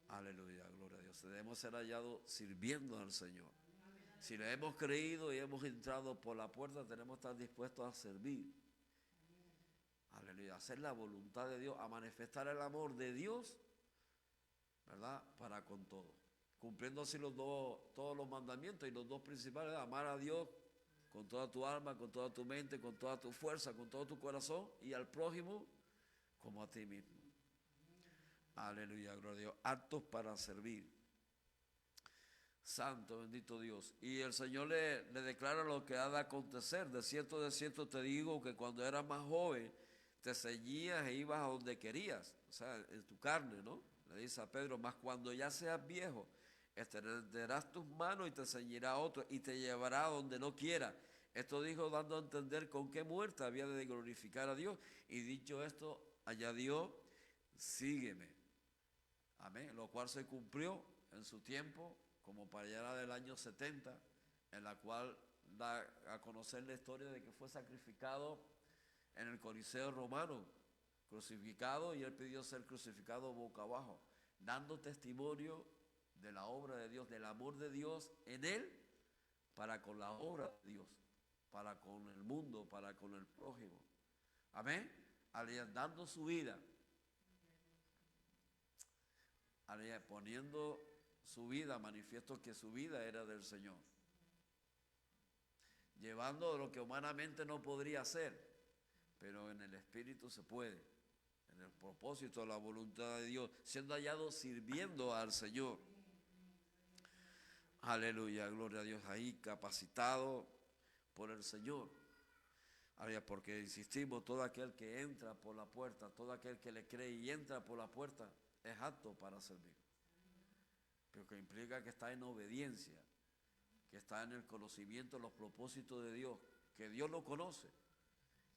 Aleluya, gloria a Dios. Debemos ser hallados sirviendo al Señor. Si le hemos creído y hemos entrado por la puerta, tenemos que estar dispuestos a servir. Aleluya, a hacer la voluntad de Dios, a manifestar el amor de Dios, ¿verdad? Para con todo. Cumpliendo así todos los mandamientos y los dos principales, amar a Dios con toda tu alma, con toda tu mente, con toda tu fuerza, con todo tu corazón, y al prójimo como a ti mismo. Aleluya, gloria a Dios. Aptos para servir. Santo, bendito Dios. Y el Señor le declara lo que ha de acontecer. De cierto te digo que cuando eras más joven, te ceñías e ibas a donde querías. O sea, en tu carne, ¿no? Le dice a Pedro, mas cuando ya seas viejo, extenderás tus manos y te ceñirá otro y te llevará a donde no quiera. Esto dijo dando a entender con qué muerte había de glorificar a Dios. Y dicho esto, añadió, sígueme. Amén. Lo cual se cumplió en su tiempo, como para allá del año 70, en la cual da a conocer la historia de que fue sacrificado en el Coliseo romano, crucificado, y él pidió ser crucificado boca abajo, dando testimonio de la obra de Dios, del amor de Dios en él, para con la obra de Dios, para con el mundo, para con el prójimo. Amén. Dando su vida. poniendo su vida, manifiesto que su vida era del Señor, llevando lo que humanamente no podría hacer, pero en el Espíritu se puede, en el propósito, la voluntad de Dios, siendo hallado sirviendo al Señor. Aleluya, gloria a Dios, ahí capacitado por el Señor. Porque insistimos, todo aquel que entra por la puerta, todo aquel que le cree y entra por la puerta, es apto para servir. Pero que implica que está en obediencia, que está en el conocimiento de los propósitos de Dios, que Dios lo conoce,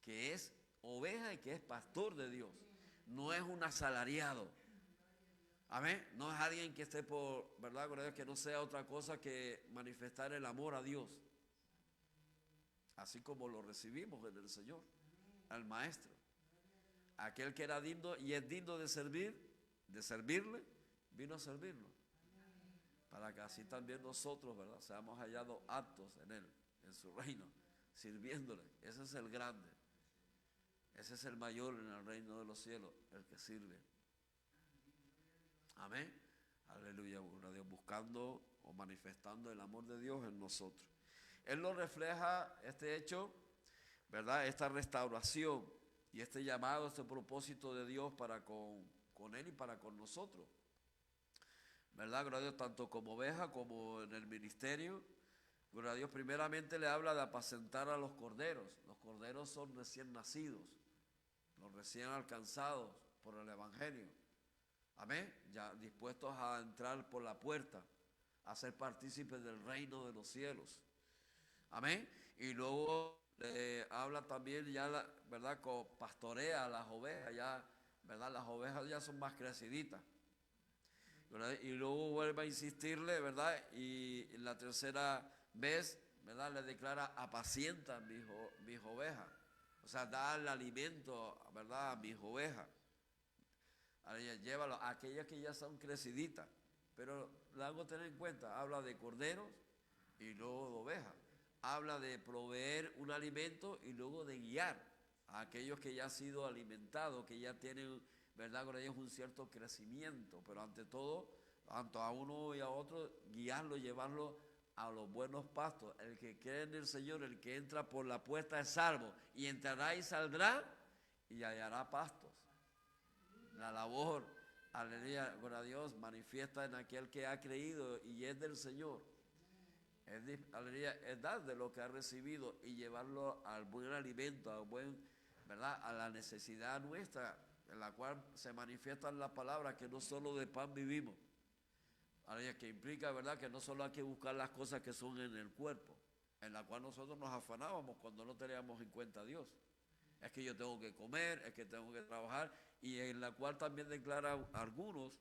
que es oveja y que es pastor de Dios. No es un asalariado. Amén. No es alguien que esté por, ¿verdad? Que no sea otra cosa que manifestar el amor a Dios. Así como lo recibimos en el Señor, al Maestro. Aquel que era digno y es digno de servirle, vino a servirlo. Para que así también nosotros, ¿verdad?, seamos hallados aptos en Él, en su reino, sirviéndole. Ese es el grande. Ese es el mayor en el reino de los cielos, el que sirve. Amén. Aleluya, Dios, buscando o manifestando el amor de Dios en nosotros. Él lo refleja, este hecho, ¿verdad?, esta restauración y este llamado, este propósito de Dios para con Él y para con nosotros. ¿Verdad? Gloria a Dios, tanto como oveja como en el ministerio. Gloria a Dios, primeramente le habla de apacentar a los corderos. Los corderos son recién nacidos, los recién alcanzados por el Evangelio. Amén. Ya dispuestos a entrar por la puerta, a ser partícipes del reino de los cielos. Amén. Y luego habla también ya, ¿verdad?, pastorea a las ovejas, ya, ¿verdad? Las ovejas ya son más creciditas. ¿Verdad? Y luego vuelve a insistirle, ¿verdad? Y la tercera vez, ¿verdad?, le declara: apacienta mis ovejas. O sea, da el alimento, ¿verdad?, a mis ovejas. Llévalo a aquellas que ya son creciditas. Pero le hago tener en cuenta, habla de corderos y luego de ovejas. Habla de proveer un alimento y luego de guiar a aquellos que ya han sido alimentados, que ya tienen, ¿verdad?, con ellos un cierto crecimiento, pero ante todo, tanto a uno y a otro, guiarlo, llevarlo a los buenos pastos. El que cree en el Señor, el que entra por la puerta es salvo, y entrará y saldrá y hallará pastos. La labor, aleluya, gloria a Dios, manifiesta en aquel que ha creído y es del Señor. Aleluya, es dar de lo que ha recibido y llevarlo al buen alimento, al buen, ¿verdad?, a la necesidad nuestra, en la cual se manifiestan las palabras que no solo de pan vivimos. Aleluya, que implica, ¿verdad?, que no solo hay que buscar las cosas que son en el cuerpo, en la cual nosotros nos afanábamos cuando no teníamos en cuenta a Dios. Es que yo tengo que comer, es que tengo que trabajar, y en la cual también declara algunos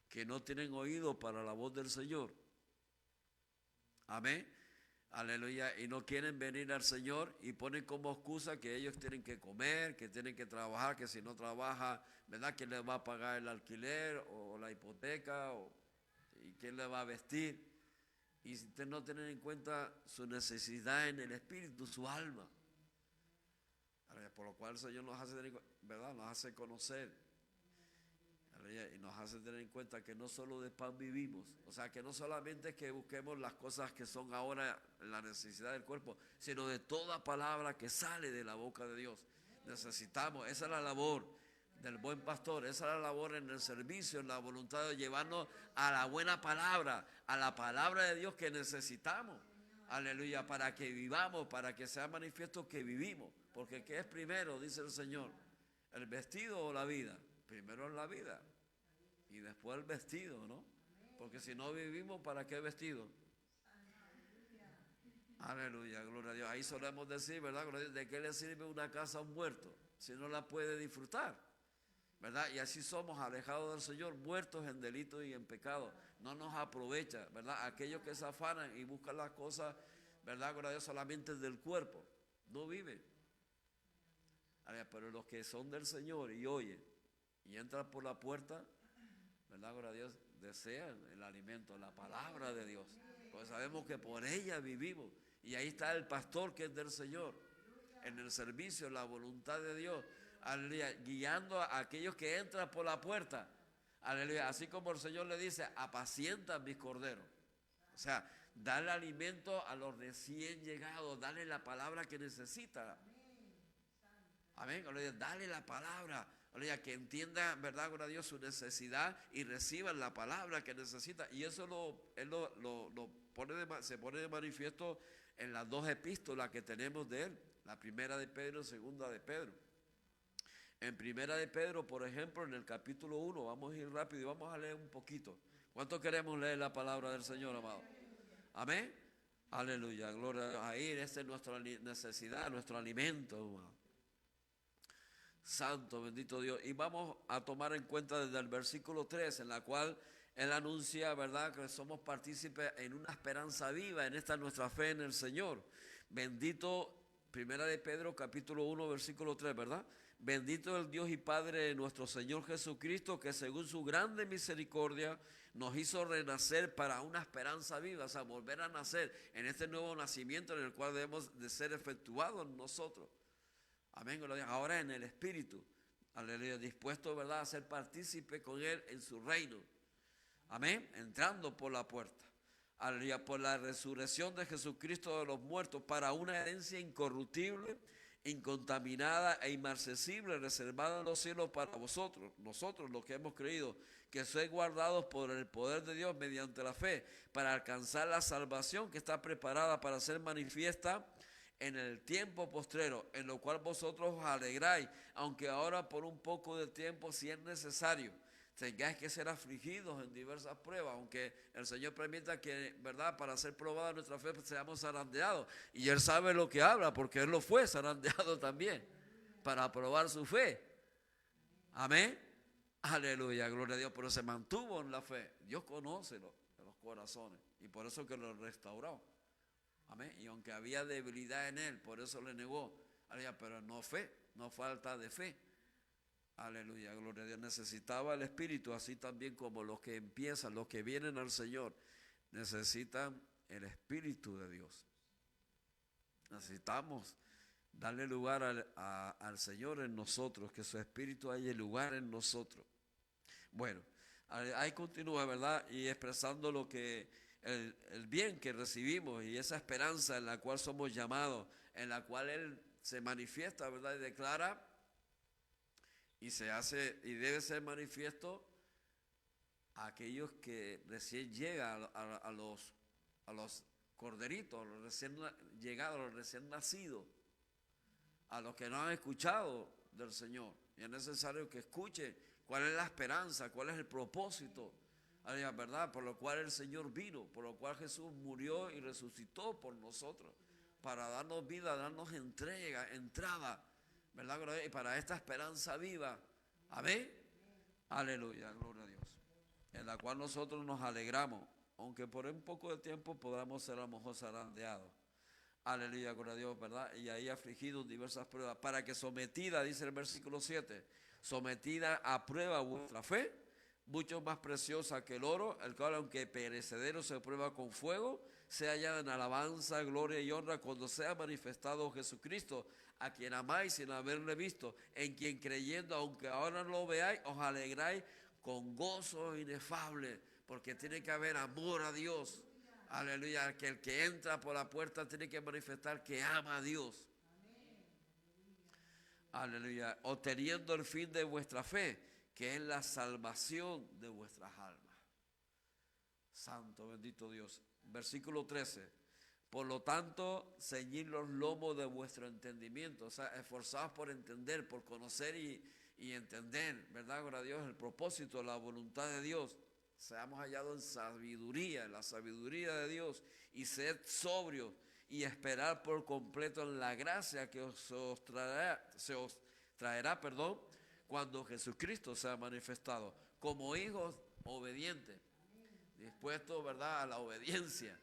que no tienen oído para la voz del Señor. Amén. Aleluya. Y no quieren venir al Señor y ponen como excusa que ellos tienen que comer, que tienen que trabajar, que si no trabaja, ¿verdad?, ¿quién les va a pagar el alquiler o la hipoteca? ¿Y quién les va a vestir? Y si ustedes no tienen en cuenta su necesidad en el espíritu, su alma. Por lo cual el Señor nos hace, ¿verdad?, nos hace conocer, y nos hace tener en cuenta que no solo de pan vivimos. O sea, que no solamente es que busquemos las cosas que son ahora la necesidad del cuerpo, sino de toda palabra que sale de la boca de Dios. Necesitamos, esa es la labor del buen pastor, esa es la labor en el servicio, en la voluntad de llevarnos a la buena palabra, a la palabra de Dios que necesitamos. Aleluya, para que vivamos, para que sea manifiesto que vivimos. Porque ¿qué es primero? Dice el Señor. ¿El vestido o la vida? Primero es la vida y después el vestido, ¿no? Porque si no vivimos, ¿para qué vestido? Aleluya, gloria a Dios. Ahí solemos decir, ¿verdad? ¿De qué le sirve una casa a un muerto si no la puede disfrutar? ¿Verdad? Y así somos, alejados del Señor, muertos en delitos y en pecado. No nos aprovecha, ¿verdad? Aquellos que se afanan y buscan las cosas, ¿verdad? Gloria a Dios, solamente del cuerpo, no viven. Pero los que son del Señor y oyen y entran por la puerta, ¿verdad? Gloria a Dios, desean el alimento, la palabra de Dios. Pues sabemos que por ella vivimos. Y ahí está el pastor que es del Señor, en el servicio, la voluntad de Dios, guiando a aquellos que entran por la puerta Aleluya. Así como el Señor le dice, apacienta mis corderos. O sea, dale alimento a los recién llegados, dale la palabra que necesita. Amén. Aleluya. Dale la palabra. Aleluya. Que entienda, verdad, gloria a Dios, su necesidad y reciban la palabra que necesita. Y eso él se pone de manifiesto en las dos epístolas que tenemos de él. La primera de Pedro y segunda de Pedro. En primera de Pedro, por ejemplo, en el capítulo 1, vamos a ir rápido y vamos a leer un poquito. ¿Cuánto queremos leer la palabra del Señor, amado? Amén. Aleluya, gloria a Dios. Ahí, esa es nuestra necesidad, nuestro alimento, amado. Santo, bendito Dios. Y vamos a tomar en cuenta desde el versículo 3, en la cual él anuncia, ¿verdad?, que somos partícipes en una esperanza viva, en esta nuestra fe en el Señor. Bendito, primera de Pedro, capítulo 1, versículo 3, ¿verdad? Bendito el Dios y Padre de nuestro Señor Jesucristo, que según su grande misericordia nos hizo renacer para una esperanza viva, o sea, volver a nacer en este nuevo nacimiento en el cual debemos de ser efectuados nosotros. Amén. Ahora en el Espíritu, aleluya, dispuesto, ¿verdad?, a ser partícipe con Él en su reino. Amén. Entrando por la puerta. Aleluya, por la resurrección de Jesucristo de los muertos, para una herencia incorruptible, incontaminada e inmarcesible, reservada en los cielos para vosotros, nosotros los que hemos creído, que sois guardados por el poder de Dios mediante la fe, para alcanzar la salvación que está preparada para ser manifiesta en el tiempo postrero, en lo cual vosotros os alegráis, aunque ahora por un poco de tiempo, si es necesario, tengáis que ser afligidos en diversas pruebas, aunque el Señor permita que, ¿verdad?, para ser probada nuestra fe, pues, seamos zarandeados. Y Él sabe lo que habla, porque Él lo fue zarandeado también, para probar su fe. Amén. Aleluya, gloria a Dios, pero se mantuvo en la fe. Dios conoce los corazones y por eso que lo restauró. Amén. Y aunque había debilidad en él, por eso le negó. Aleluya, pero no fe, no falta de fe. Aleluya, gloria a Dios. Necesitaba el Espíritu, así también como los que empiezan, los que vienen al Señor, necesitan el Espíritu de Dios. Necesitamos darle lugar al Señor en nosotros, que su Espíritu haya lugar en nosotros. Bueno, ahí continúa, ¿verdad? Y expresando lo que el bien que recibimos y esa esperanza en la cual somos llamados, en la cual Él se manifiesta, ¿verdad? Y declara y se hace y debe ser manifiesto a aquellos que recién llegan, a los corderitos, a los recién llegados, a los recién nacidos, a los que no han escuchado del Señor. Y es necesario que escuchen cuál es la esperanza, cuál es el propósito, ¿verdad?, por lo cual el Señor vino, por lo cual Jesús murió y resucitó por nosotros, para darnos vida, darnos entrada, ¿verdad?, y para esta esperanza viva. Amén. Aleluya, gloria a Dios. En la cual nosotros nos alegramos, aunque por un poco de tiempo podamos ser a lo mejor zarandeados. Aleluya, gloria a Dios, ¿verdad? Y ahí afligidos diversas pruebas, para que sometida, dice el versículo 7, sometida a prueba vuestra fe, mucho más preciosa que el oro, el cual aunque perecedero se prueba con fuego, sea hallada en alabanza, gloria y honra cuando sea manifestado Jesucristo, a quien amáis sin haberle visto, en quien creyendo, aunque ahora no lo veáis, os alegráis con gozo inefable, porque tiene que haber amor a Dios. Aleluya, que el que entra por la puerta tiene que manifestar que ama a Dios. Aleluya, obteniendo el fin de vuestra fe, que es la salvación de vuestras almas. Santo, bendito Dios. Versículo 13. Por lo tanto, ceñid los lomos de vuestro entendimiento, o sea, esforzados por entender, por conocer y entender, ¿verdad? Gloria a Dios, el propósito, la voluntad de Dios. Seamos hallados en sabiduría, en la sabiduría de Dios, y sed sobrios y esperar por completo en la gracia que se os traerá, cuando Jesucristo sea manifestado, como hijos obedientes, dispuestos, ¿verdad?, a la obediencia.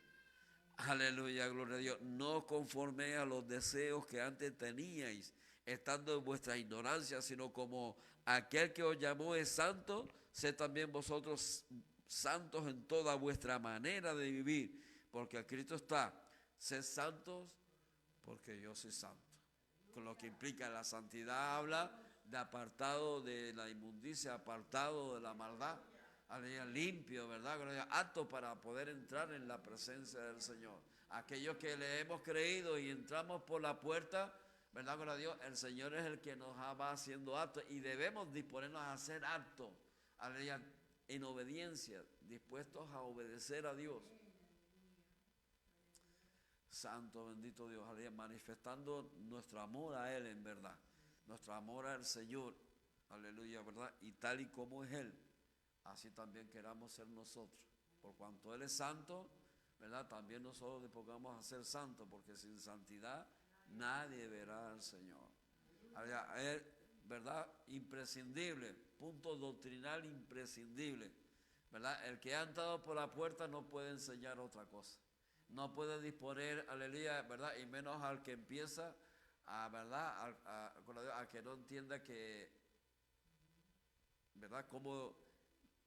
Aleluya, gloria a Dios. No conforme a los deseos que antes teníais, estando en vuestra ignorancia, sino como aquel que os llamó es santo, sed también vosotros santos en toda vuestra manera de vivir, porque a Cristo está, sed santos porque yo soy santo. Con lo que implica la santidad, habla de apartado de la inmundicia, apartado de la maldad, aleluya, limpio, ¿verdad? Gloria, apto para poder entrar en la presencia del Señor. Aquellos que le hemos creído y entramos por la puerta, ¿verdad? Gloria a Dios, el Señor es el que nos va haciendo aptos y debemos disponernos a ser aptos, aleluya, en obediencia, dispuestos a obedecer a Dios. Santo, bendito Dios, aleluya, manifestando nuestro amor a Él en verdad, nuestro amor al Señor, aleluya, ¿verdad? Y tal y como es Él, así también queramos ser nosotros. Por cuanto Él es santo, ¿verdad? También nosotros dispongamos a ser santos, porque sin santidad nadie verá al Señor. Aleluya, Él, ¿verdad? Imprescindible, punto doctrinal imprescindible, ¿verdad? El que ha entrado por la puerta no puede enseñar otra cosa. No puede disponer, aleluya, ¿verdad? Y menos al que empieza, ¿verdad? A que no entienda que, ¿verdad? Cómo,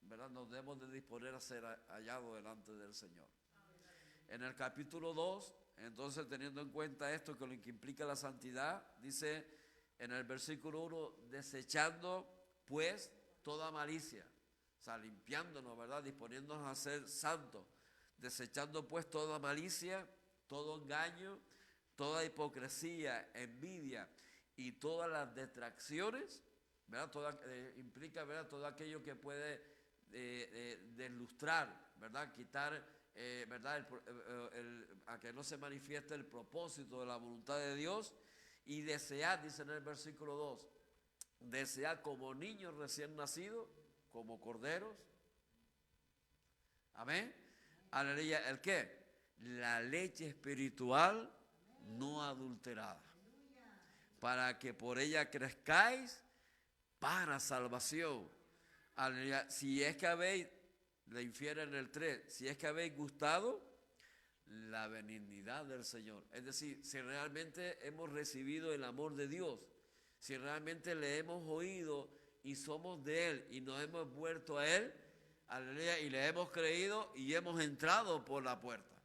¿verdad? Nos debemos de disponer a ser hallados delante del Señor. En el capítulo 2, entonces teniendo en cuenta esto, que lo que implica la santidad, dice en el versículo 1, desechando pues toda malicia, o sea, limpiándonos, ¿verdad? Disponiéndonos a ser santos. Desechando pues toda malicia, todo engaño, toda hipocresía, envidia y todas las distracciones, ¿verdad? Implica, ¿verdad? Todo aquello que puede deslustrar, ¿verdad? Quitar, ¿verdad? A que no se manifieste el propósito de la voluntad de Dios. Y desear, dice en el versículo 2, desear como niños recién nacidos, como corderos. Amén. Aleluya, ¿el qué? La leche espiritual no adulterada, para que por ella crezcáis para salvación. Aleluya, si es que habéis, le infiere en el 3, si es que habéis gustado la benignidad del Señor. Es decir, si realmente hemos recibido el amor de Dios, si realmente le hemos oído y somos de Él y nos hemos vuelto a Él, aleluya, y le hemos creído y hemos entrado por la puerta.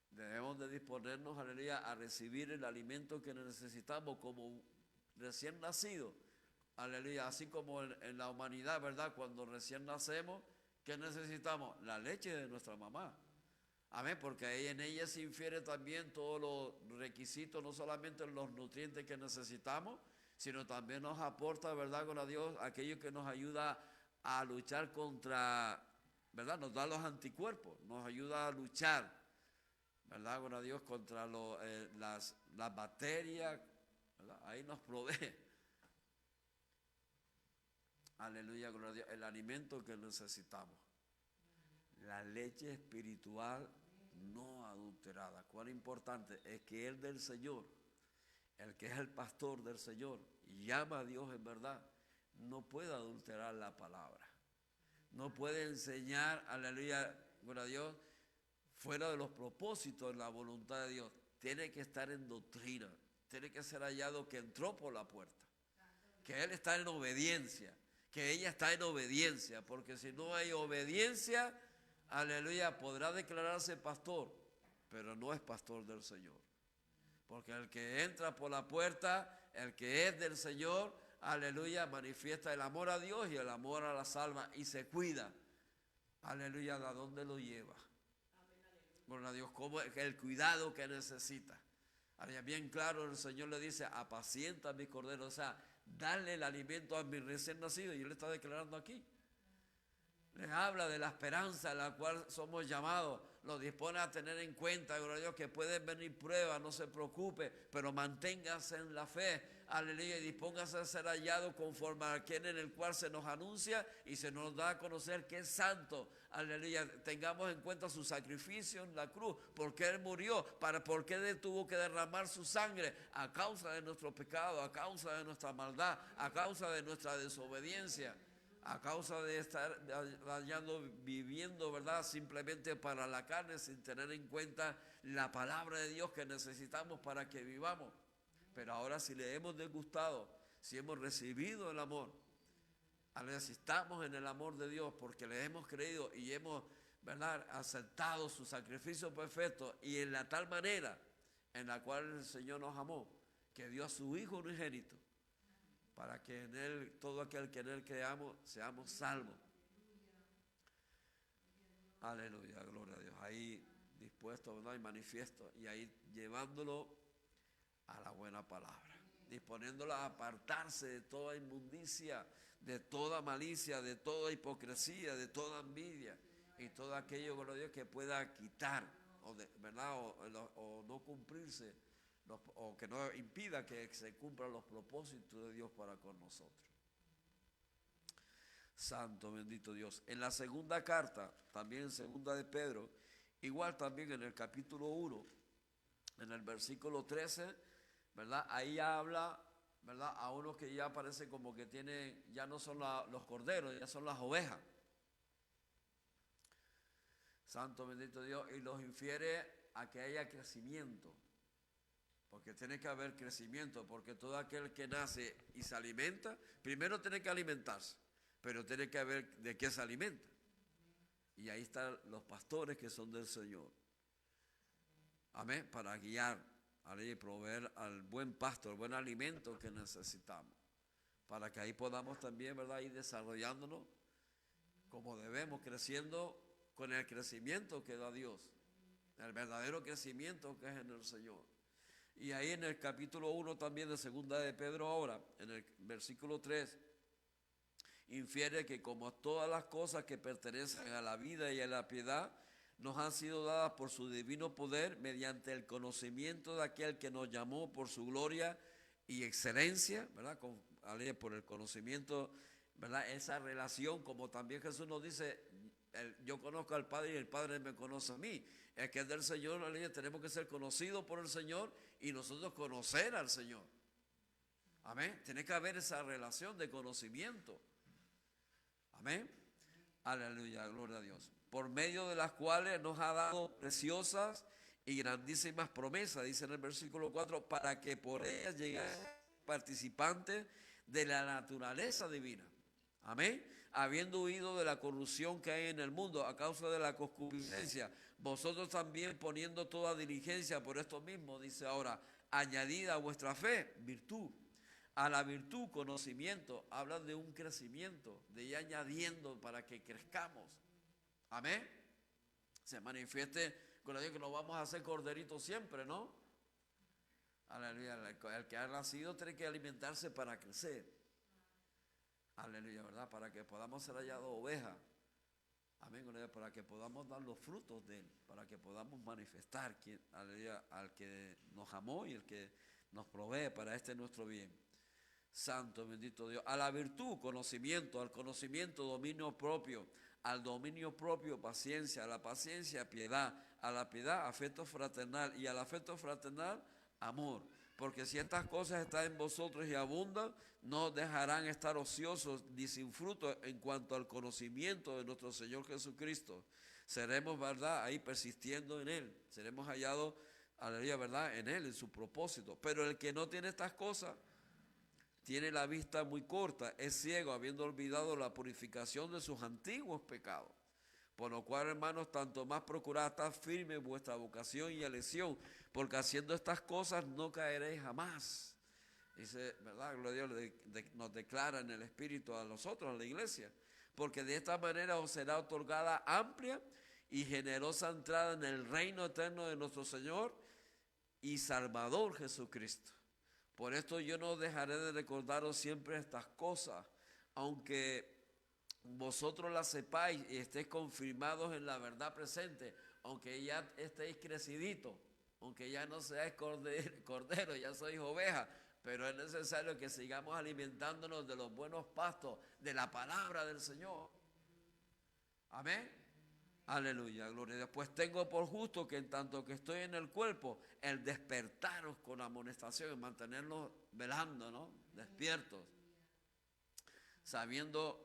Debemos de disponernos, aleluya, a recibir el alimento que necesitamos como recién nacido. Aleluya, así como en la humanidad, ¿verdad? Cuando recién nacemos, ¿qué necesitamos? La leche de nuestra mamá. Amén, porque ahí en ella se infiere también todos los requisitos, no solamente los nutrientes que necesitamos, sino también nos aporta, ¿verdad? Con Dios, aquello que nos ayuda a luchar contra, ¿verdad? Nos da los anticuerpos, nos ayuda a luchar, ¿verdad? Con Dios contra las bacterias, ¿verdad? Ahí nos provee. Aleluya, gloria a Dios, el alimento que necesitamos. La leche espiritual no adulterada. Cuán importante es que el del Señor, el que es el pastor del Señor y llama a Dios en verdad, no puede adulterar la palabra. No puede enseñar, aleluya, gloria a Dios, fuera de los propósitos de la voluntad de Dios. Tiene que estar en doctrina. Tiene que ser hallado que entró por la puerta. Que él está en obediencia. Que ella está en obediencia. Porque si no hay obediencia, aleluya, podrá declararse pastor, pero no es pastor del Señor. Porque el que entra por la puerta, el que es del Señor, aleluya, manifiesta el amor a Dios y el amor a las almas y se cuida. Aleluya, ¿de dónde lo lleva? Gloria a Dios, como el cuidado que necesita. Ahora bien claro, el Señor le dice, apacienta a mis corderos, o sea, dale el alimento a mi recién nacido, y Él está declarando aquí. Les habla de la esperanza a la cual somos llamados, lo dispone a tener en cuenta, gloria a Dios, que pueden venir pruebas, no se preocupe, pero manténgase en la fe, aleluya, y dispóngase a ser hallado conforme a aquel en el cual se nos anuncia y se nos da a conocer que es santo, aleluya. Tengamos en cuenta su sacrificio en la cruz, porque Él murió, por qué Él tuvo que derramar su sangre, a causa de nuestro pecado, a causa de nuestra maldad, a causa de nuestra desobediencia, a causa de estar viviendo, ¿verdad? Simplemente para la carne, sin tener en cuenta la palabra de Dios que necesitamos para que vivamos. Pero ahora si le hemos degustado, si hemos recibido el amor, si estamos en el amor de Dios porque le hemos creído y hemos, ¿verdad?, aceptado su sacrificio perfecto y en la tal manera en la cual el Señor nos amó, que dio a su Hijo unigénito, para que en Él, todo aquel que en Él creamos, seamos salvos. Aleluya, gloria a Dios. Ahí dispuesto, ¿verdad? Y manifiesto, y ahí llevándolo a la buena palabra, disponiéndolo a apartarse de toda inmundicia, de toda malicia, de toda hipocresía, de toda envidia y todo aquello, gloria a Dios, que pueda quitar, ¿verdad? O no cumplirse, o que no impida que se cumplan los propósitos de Dios para con nosotros. Santo, bendito Dios. En la segunda carta, también en segunda de Pedro, igual también en el capítulo 1, en el versículo 13, ¿verdad? Ahí habla, ¿verdad? A unos que ya parece como que tienen, ya no son los corderos, ya son las ovejas. Santo, bendito Dios, y los infiere a que haya crecimiento, porque tiene que haber crecimiento, porque todo aquel que nace y se alimenta, primero tiene que alimentarse, pero tiene que haber de qué se alimenta. Y ahí están los pastores que son del Señor. Amén, para guiar, y proveer al buen pasto, el buen alimento que necesitamos, para que ahí podamos también, ¿verdad?, ir desarrollándonos como debemos, creciendo con el crecimiento que da Dios, el verdadero crecimiento que es en el Señor. Y ahí en el capítulo 1 también de segunda de Pedro ahora, en el versículo 3, infiere que como todas las cosas que pertenecen a la vida y a la piedad, nos han sido dadas por su divino poder mediante el conocimiento de aquel que nos llamó por su gloria y excelencia, ¿verdad? Por el conocimiento, ¿verdad? Esa relación, como también Jesús nos dice, yo conozco al Padre y el Padre me conoce a mí. Es que es del Señor, tenemos que ser conocidos por el Señor y nosotros conocer al Señor. Amén. Tiene que haber esa relación de conocimiento. Amén. Aleluya, gloria a Dios. Por medio de las cuales nos ha dado preciosas y grandísimas promesas, dice en el versículo 4, para que por ellas lleguéis participantes de la naturaleza divina. Amén. Habiendo huido de la corrupción que hay en el mundo a causa de la concupiscencia, vosotros también poniendo toda diligencia por esto mismo, dice ahora, añadida a vuestra fe, virtud. A la virtud, conocimiento. Hablan de un crecimiento, de ir añadiendo para que crezcamos. Amén. Se manifieste con la Dios que no vamos a hacer corderitos siempre, ¿no? Aleluya. El que ha nacido tiene que alimentarse para crecer. Aleluya, ¿verdad? Para que podamos ser hallados ovejas. Amén, aleluya, para que podamos dar los frutos de Él, para que podamos manifestar aleluya, al que nos amó y el que nos provee para este nuestro bien. Santo, bendito Dios. A la virtud, conocimiento, al conocimiento, dominio propio, al dominio propio, paciencia, a la paciencia, piedad, a la piedad, afecto fraternal y al afecto fraternal, amor. Porque si estas cosas están en vosotros y abundan, no dejarán estar ociosos ni sin fruto en cuanto al conocimiento de nuestro Señor Jesucristo. Seremos, ¿verdad?, ahí persistiendo en Él. Seremos hallados, aleluya, ¿verdad?, en Él, en su propósito. Pero el que no tiene estas cosas, tiene la vista muy corta, es ciego, habiendo olvidado la purificación de sus antiguos pecados. Por lo cual, hermanos, tanto más procurad estar firme en vuestra vocación y elección, porque haciendo estas cosas no caeréis jamás. Dice, ¿verdad? Gloria a Dios, nos declara en el Espíritu a nosotros, a la iglesia. Porque de esta manera os será otorgada amplia y generosa entrada en el reino eterno de nuestro Señor y Salvador Jesucristo. Por esto yo no dejaré de recordaros siempre estas cosas, aunque vosotros las sepáis y estéis confirmados en la verdad presente, aunque ya estéis creciditos, aunque ya no seáis cordero, ya sois oveja, pero es necesario que sigamos alimentándonos de los buenos pastos, de la palabra del Señor. Amén. Aleluya, gloria a Dios. Pues tengo por justo que en tanto que estoy en el cuerpo, el despertaros con amonestación, el mantenernos velando, ¿no? Despiertos, sabiendo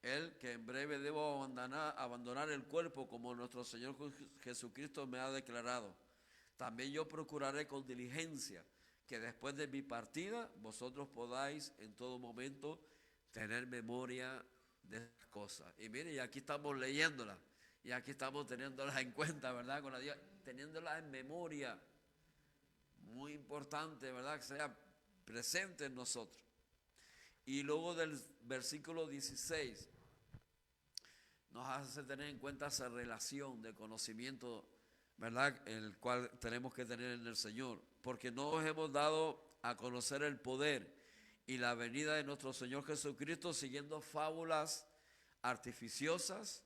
él que en breve debo abandonar el cuerpo como nuestro Señor Jesucristo me ha declarado. También yo procuraré con diligencia que después de mi partida vosotros podáis en todo momento tener memoria de estas cosas. Y mire, y aquí estamos leyéndolas. Y aquí estamos teniéndolas en cuenta, ¿verdad? Con la Dios, teniéndolas en memoria. Muy importante, ¿verdad? Que sea presente en nosotros. Y luego del versículo 16 nos hace tener en cuenta esa relación de conocimiento, ¿verdad? El cual tenemos que tener en el Señor. Porque no os hemos dado a conocer el poder y la venida de nuestro Señor Jesucristo siguiendo fábulas artificiosas,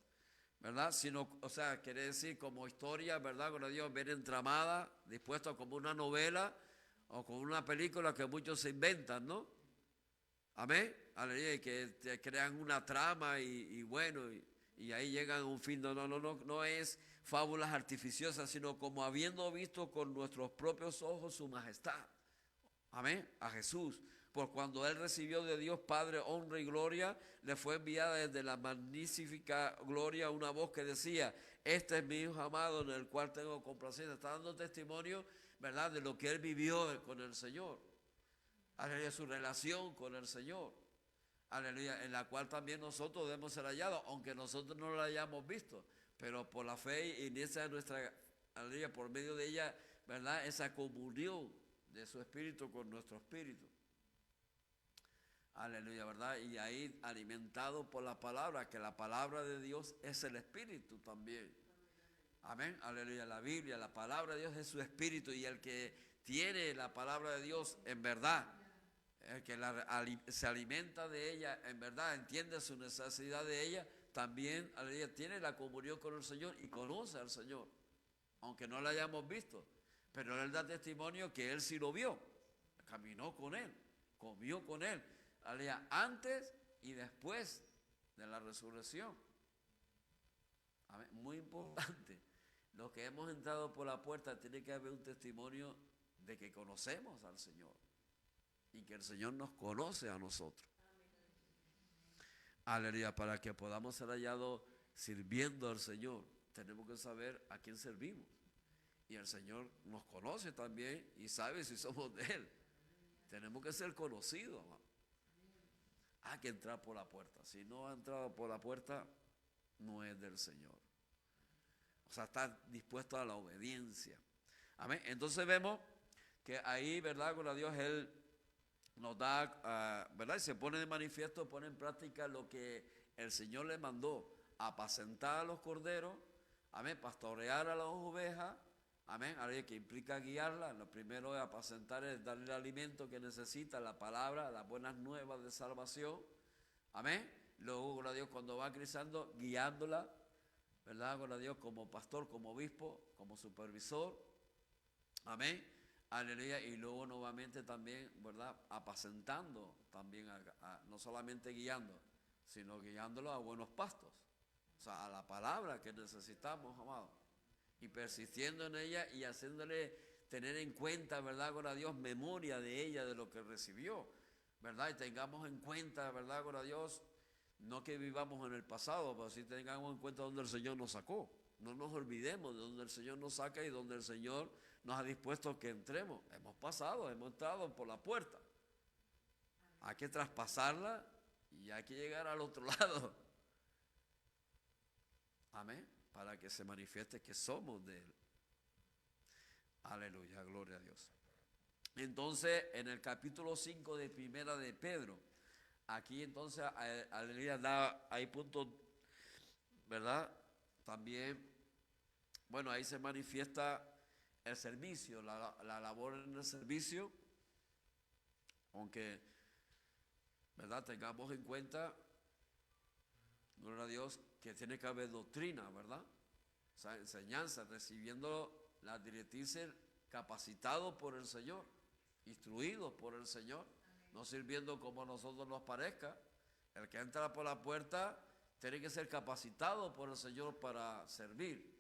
¿verdad? Sino, o sea, quiere decir como historia, ¿verdad? Con Dios bien entramada, dispuesta como una novela o como una película que muchos se inventan, ¿no? Amén. Aleluya. Y que te crean una trama y bueno, y ahí llegan a un fin. No es fábulas artificiosas, sino como habiendo visto con nuestros propios ojos su majestad. Amén. A Jesús. Por cuando Él recibió de Dios Padre honra y gloria, le fue enviada desde la magnífica gloria una voz que decía: este es mi Hijo amado en el cual tengo complacencia. Está dando testimonio, ¿verdad?, de lo que Él vivió con el Señor. Aleluya, su relación con el Señor. Aleluya, en la cual también nosotros debemos ser hallados, aunque nosotros no la hayamos visto, pero por la fe inicia nuestra, aleluya, por medio de ella, ¿verdad?, esa comunión de su espíritu con nuestro espíritu. Aleluya, ¿verdad? Y ahí alimentado por la palabra, que la palabra de Dios es el espíritu también. Amén, aleluya, la Biblia, la palabra de Dios es su espíritu, y el que tiene la palabra de Dios en verdad, el que se alimenta de ella en verdad, entiende su necesidad de ella, también, aleluya, tiene la comunión con el Señor y conoce al Señor, aunque no la hayamos visto. Pero Él da testimonio que Él sí lo vio, caminó con Él, comió con Él, aleluya, antes y después de la resurrección. Amén. Muy importante. Los que hemos entrado por la puerta, tiene que haber un testimonio de que conocemos al Señor y que el Señor nos conoce a nosotros. Aleluya, para que podamos ser hallados sirviendo al Señor, tenemos que saber a quién servimos. Y el Señor nos conoce también y sabe si somos de Él. Tenemos que ser conocidos. Hay que entrar por la puerta. Si no ha entrado por la puerta, no es del Señor. O sea, está dispuesto a la obediencia. Amén. Entonces vemos que ahí, ¿verdad? Con Dios, Él nos da, ¿verdad? Y se pone de manifiesto, pone en práctica lo que el Señor le mandó: apacentar a los corderos, amén, pastorear a las ovejas, amén, que implica guiarla. Lo primero es apacentar, es darle el alimento que necesita, la palabra, las buenas nuevas de salvación, amén. Luego, gloria a Dios, cuando va creciendo, guiándola, ¿verdad? Gloria a Dios, como pastor, como obispo, como supervisor, amén. Aleluya. Y luego nuevamente también, ¿verdad?, apacentando también, no solamente guiando, sino guiándolo a buenos pastos. O sea, a la palabra que necesitamos, amado. Y persistiendo en ella y haciéndole tener en cuenta, ¿verdad?, gloria a Dios, memoria de ella, de lo que recibió, ¿verdad? Y tengamos en cuenta, ¿verdad?, gloria a Dios, no que vivamos en el pasado, pero sí tengamos en cuenta dónde el Señor nos sacó. No nos olvidemos de donde el Señor nos saca y donde el Señor nos ha dispuesto que entremos. Hemos pasado, hemos entrado por la puerta. Hay que traspasarla y hay que llegar al otro lado. Amén. Para que se manifieste que somos de Él. Aleluya, gloria a Dios. Entonces, en el capítulo 5 de Primera de Pedro, aquí entonces, aleluya, hay puntos, ¿verdad? También, bueno, ahí se manifiesta el servicio, la labor en el servicio, aunque, ¿verdad?, tengamos en cuenta, gloria a Dios, que tiene que haber doctrina, ¿verdad? O sea, enseñanza, recibiendo las directrices, capacitados por el Señor, instruidos por el Señor, no sirviendo como a nosotros nos parezca. El que entra por la puerta tiene que ser capacitado por el Señor para servir.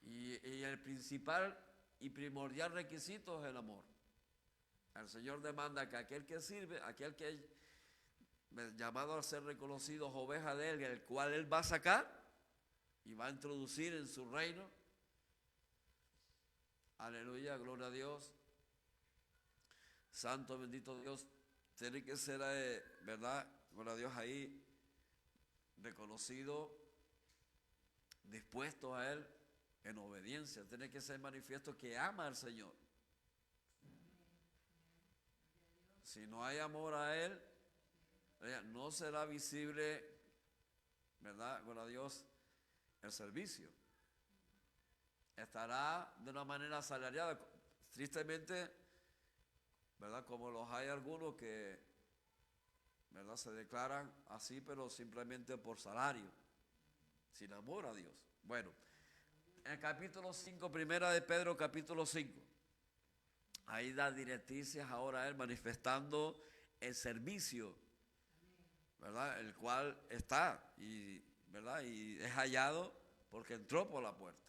Y el principal y primordial requisito es el amor. El Señor demanda que aquel que sirve, aquel que es llamado a ser reconocido oveja de Él, el cual Él va a sacar y va a introducir en su reino. Aleluya, gloria a Dios. Santo, bendito Dios. Tiene que ser, ¿verdad? Gloria a Dios, ahí reconocido, dispuesto a Él en obediencia. Tiene que ser manifiesto que ama al Señor. Si no hay amor a Él, no será visible, ¿verdad? Gloria a Dios, el servicio. Estará de una manera asalariada. Tristemente, ¿verdad? Como los hay algunos que, ¿verdad? Se declaran así, pero simplemente por salario, sin amor a Dios. Bueno, en el capítulo 5, primera de Pedro, capítulo 5, ahí da directrices ahora él manifestando el servicio, ¿verdad? El cual está, y, ¿verdad? Y es hallado porque entró por la puerta.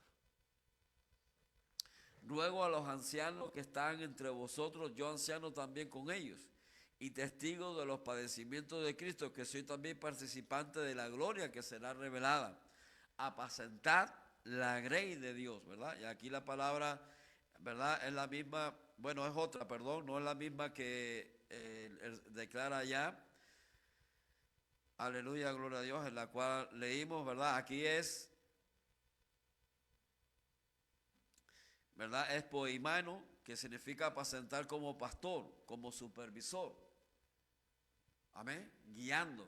Ruego a los ancianos que están entre vosotros, yo anciano también con ellos, y testigo de los padecimientos de Cristo, que soy también participante de la gloria que será revelada. Apacentad la grey de Dios, ¿verdad? Y aquí la palabra, ¿verdad? Es la misma, bueno, es otra, perdón, no es la misma que declara allá. Aleluya, gloria a Dios, en la cual leímos, ¿verdad? Aquí es, ¿verdad? Es poimano, que significa apacentar como pastor, como supervisor. Amén. Guiando.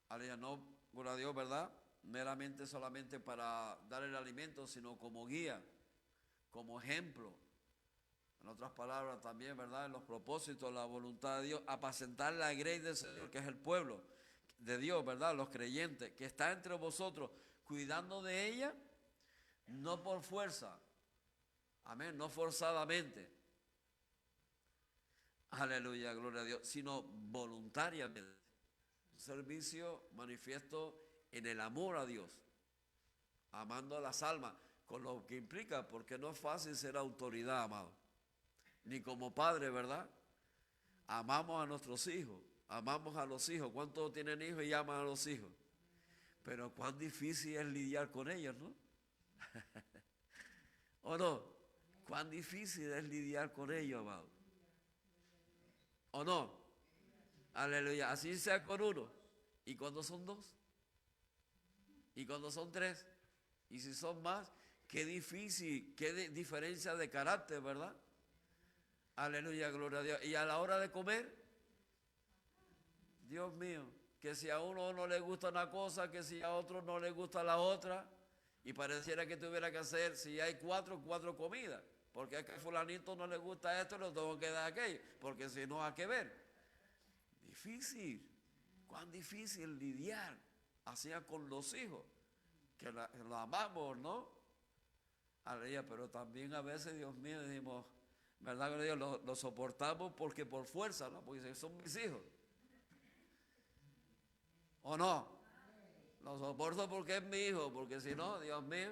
Aleluya, no, gloria a Dios, ¿verdad? Meramente solamente para dar el alimento, sino como guía, como ejemplo. En otras palabras también, ¿verdad? En los propósitos, la voluntad de Dios, apacentar la grey del Señor, que es el pueblo de Dios, ¿verdad? Los creyentes, que está entre vosotros, cuidando de ella, no por fuerza, amén, no forzadamente, aleluya, gloria a Dios, sino voluntariamente. Un servicio manifiesto en el amor a Dios, amando a las almas, con lo que implica, porque no es fácil ser autoridad, amado, ni como padre, ¿verdad? Amamos a nuestros hijos, amamos a los hijos. ¿Cuántos tienen hijos y aman a los hijos? Pero cuán difícil es lidiar con ellos, ¿no? ¿O no? Cuán difícil es lidiar con ellos, amado. ¿O no? Aleluya. Así sea con uno. ¿Y cuando son dos? ¿Y cuando son tres? Y si son más, qué difícil, qué diferencia de carácter, ¿verdad? Aleluya, gloria a Dios. Y a la hora de comer, Dios mío, que si a uno no le gusta una cosa, que si a otro no le gusta la otra, y pareciera que tuviera que hacer, si hay cuatro comidas, porque a que a fulanito no le gusta esto, lo tengo que dar aquello, porque si no, ¿a qué ver? Difícil, cuán difícil lidiar, así con los hijos, que la amamos, ¿no? Aleluya, pero también a veces, Dios mío, decimos, ¿verdad? Dios, lo soportamos porque por fuerza, ¿no? Porque son mis hijos. ¿O no? Lo soporto porque es mi hijo, porque si no, Dios mío.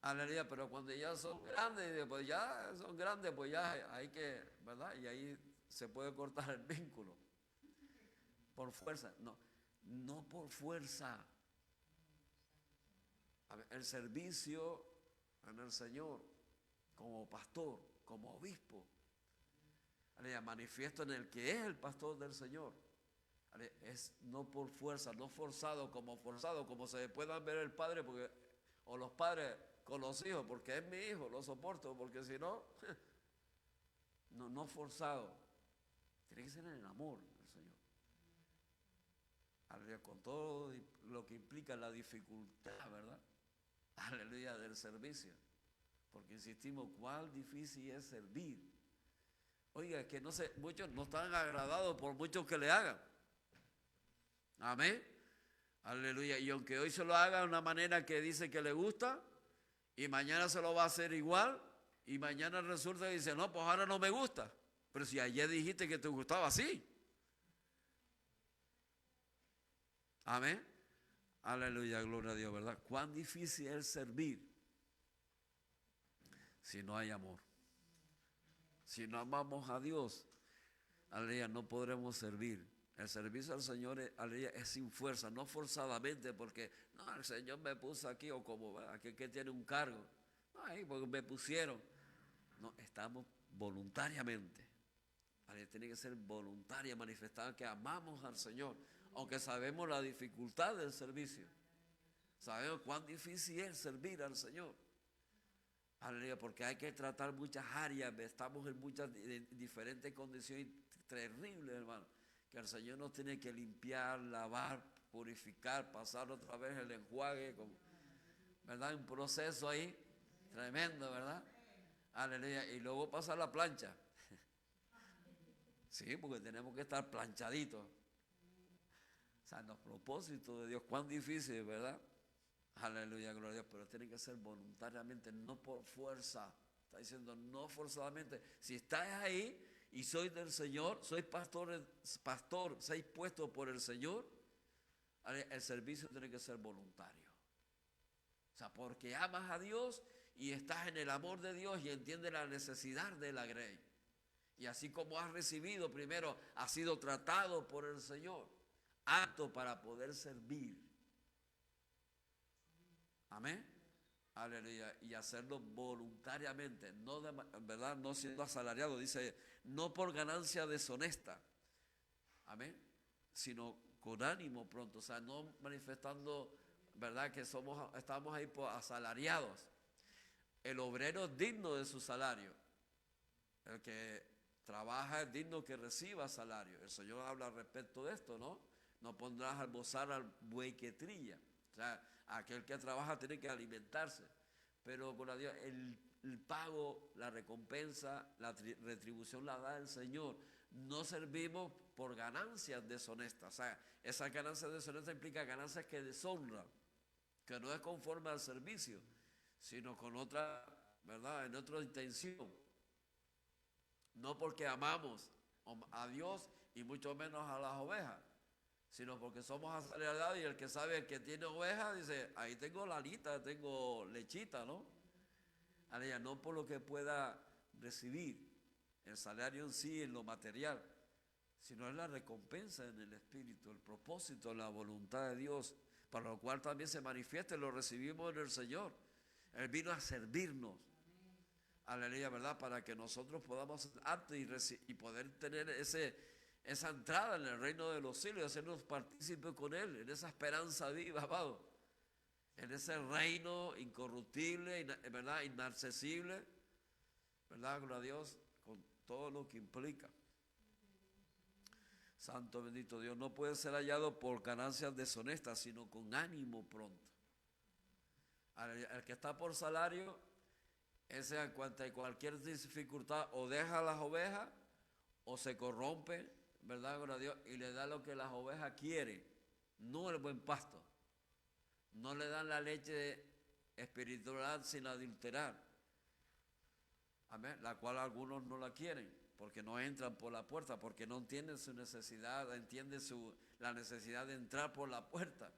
Aleluya, pero cuando ya son grandes, pues ya son grandes, pues ya hay que, ¿verdad? Y ahí se puede cortar el vínculo. Por fuerza, no, no por fuerza. A ver, el servicio en el Señor, como pastor, como obispo, aleluya, manifiesto en el que es el pastor del Señor. Es no por fuerza, no forzado, como se puedan ver el padre porque, o los padres con los hijos, porque es mi hijo, lo soporto, porque si no, no forzado. Tiene que ser en el amor del Señor. Aleluya, con todo lo que implica la dificultad, ¿verdad? Aleluya, del servicio. Porque insistimos, cuál difícil es servir. Oiga, es que no sé, muchos no están agradados por muchos que le hagan. Amén. Aleluya. Y aunque hoy se lo haga de una manera que dice que le gusta, y mañana se lo va a hacer igual, y mañana resulta que dice, no, pues ahora no me gusta. Pero si ayer dijiste que te gustaba así. Amén. Aleluya, gloria a Dios, ¿verdad? Cuán difícil es servir si no hay amor. Si no amamos a Dios, aleluya, no podremos servir. El servicio al Señor, aleluya, es sin fuerza, no forzadamente, porque no, el Señor me puso aquí, o como aquel que tiene un cargo, no, ahí porque me pusieron. No, estamos voluntariamente. Tiene que ser voluntaria, manifestada que amamos al Señor, aunque sabemos la dificultad del servicio. Sabemos cuán difícil es servir al Señor. Aleluya, porque hay que tratar muchas áreas, estamos en muchas diferentes condiciones terribles, hermano, que el Señor nos tiene que limpiar, lavar, purificar, pasar otra vez el enjuague, ¿verdad? Un proceso ahí tremendo, ¿verdad? Aleluya. Y luego pasa la plancha. Sí, porque tenemos que estar planchaditos. O sea, en los propósitos de Dios, cuán difícil, ¿verdad? Aleluya, gloria a Dios. Pero tiene que ser voluntariamente, no por fuerza. Está diciendo, no forzadamente. Si estás ahí y soy del Señor, soy pastor, soy puesto por el Señor, el servicio tiene que ser voluntario. O sea, porque amas a Dios y estás en el amor de Dios y entiendes la necesidad de la grey. Y así como has recibido, primero has sido tratado por el Señor, apto para poder servir. Amén. Aleluya. Y hacerlo voluntariamente, no de, ¿verdad? No siendo asalariado, dice, no por ganancia deshonesta. Amén. Sino con ánimo pronto, o sea, no manifestando, ¿verdad? Que estamos ahí por asalariados. El obrero es digno de su salario. El que trabaja es digno que reciba salario. El Señor habla respecto de esto, ¿no? No pondrás a albozar al buey que trilla. O sea, aquel que trabaja tiene que alimentarse. Pero con Dios, el pago, la recompensa, la retribución la da el Señor. No servimos por ganancias deshonestas. O sea, esas ganancias deshonestas implican ganancias que deshonran, que no es conforme al servicio, sino con otra, ¿verdad? En otra intención. No porque amamos a Dios y mucho menos a las ovejas, sino porque somos asalariados y el que sabe, el que tiene ovejas, dice, ahí tengo lanita, tengo lechita, ¿no? Aleluya, no por lo que pueda recibir el salario en sí, en lo material, sino en la recompensa en el espíritu, el propósito, la voluntad de Dios, para lo cual también se manifiesta y lo recibimos en el Señor. Él vino a servirnos. Aleluya, ¿verdad? Para que nosotros podamos ser aptos y poder tener esa entrada en el reino de los cielos y hacernos partícipes con Él, en esa esperanza viva, amado. En ese reino incorruptible, ¿verdad? Inaccesible, ¿verdad? Gloria a Dios, con todo lo que implica. Santo bendito Dios, no puede ser hallado por ganancias deshonestas, sino con ánimo pronto. El que está por salario, ese en cuanto a cualquier dificultad, o deja las ovejas, o se corrompe, ¿verdad? Gloria a Dios, y le da lo que las ovejas quieren, no el buen pasto. No le dan la leche espiritual sin adulterar. Amén. La cual algunos no la quieren, porque no entran por la puerta, porque no entienden su necesidad, la necesidad de entrar por la puerta.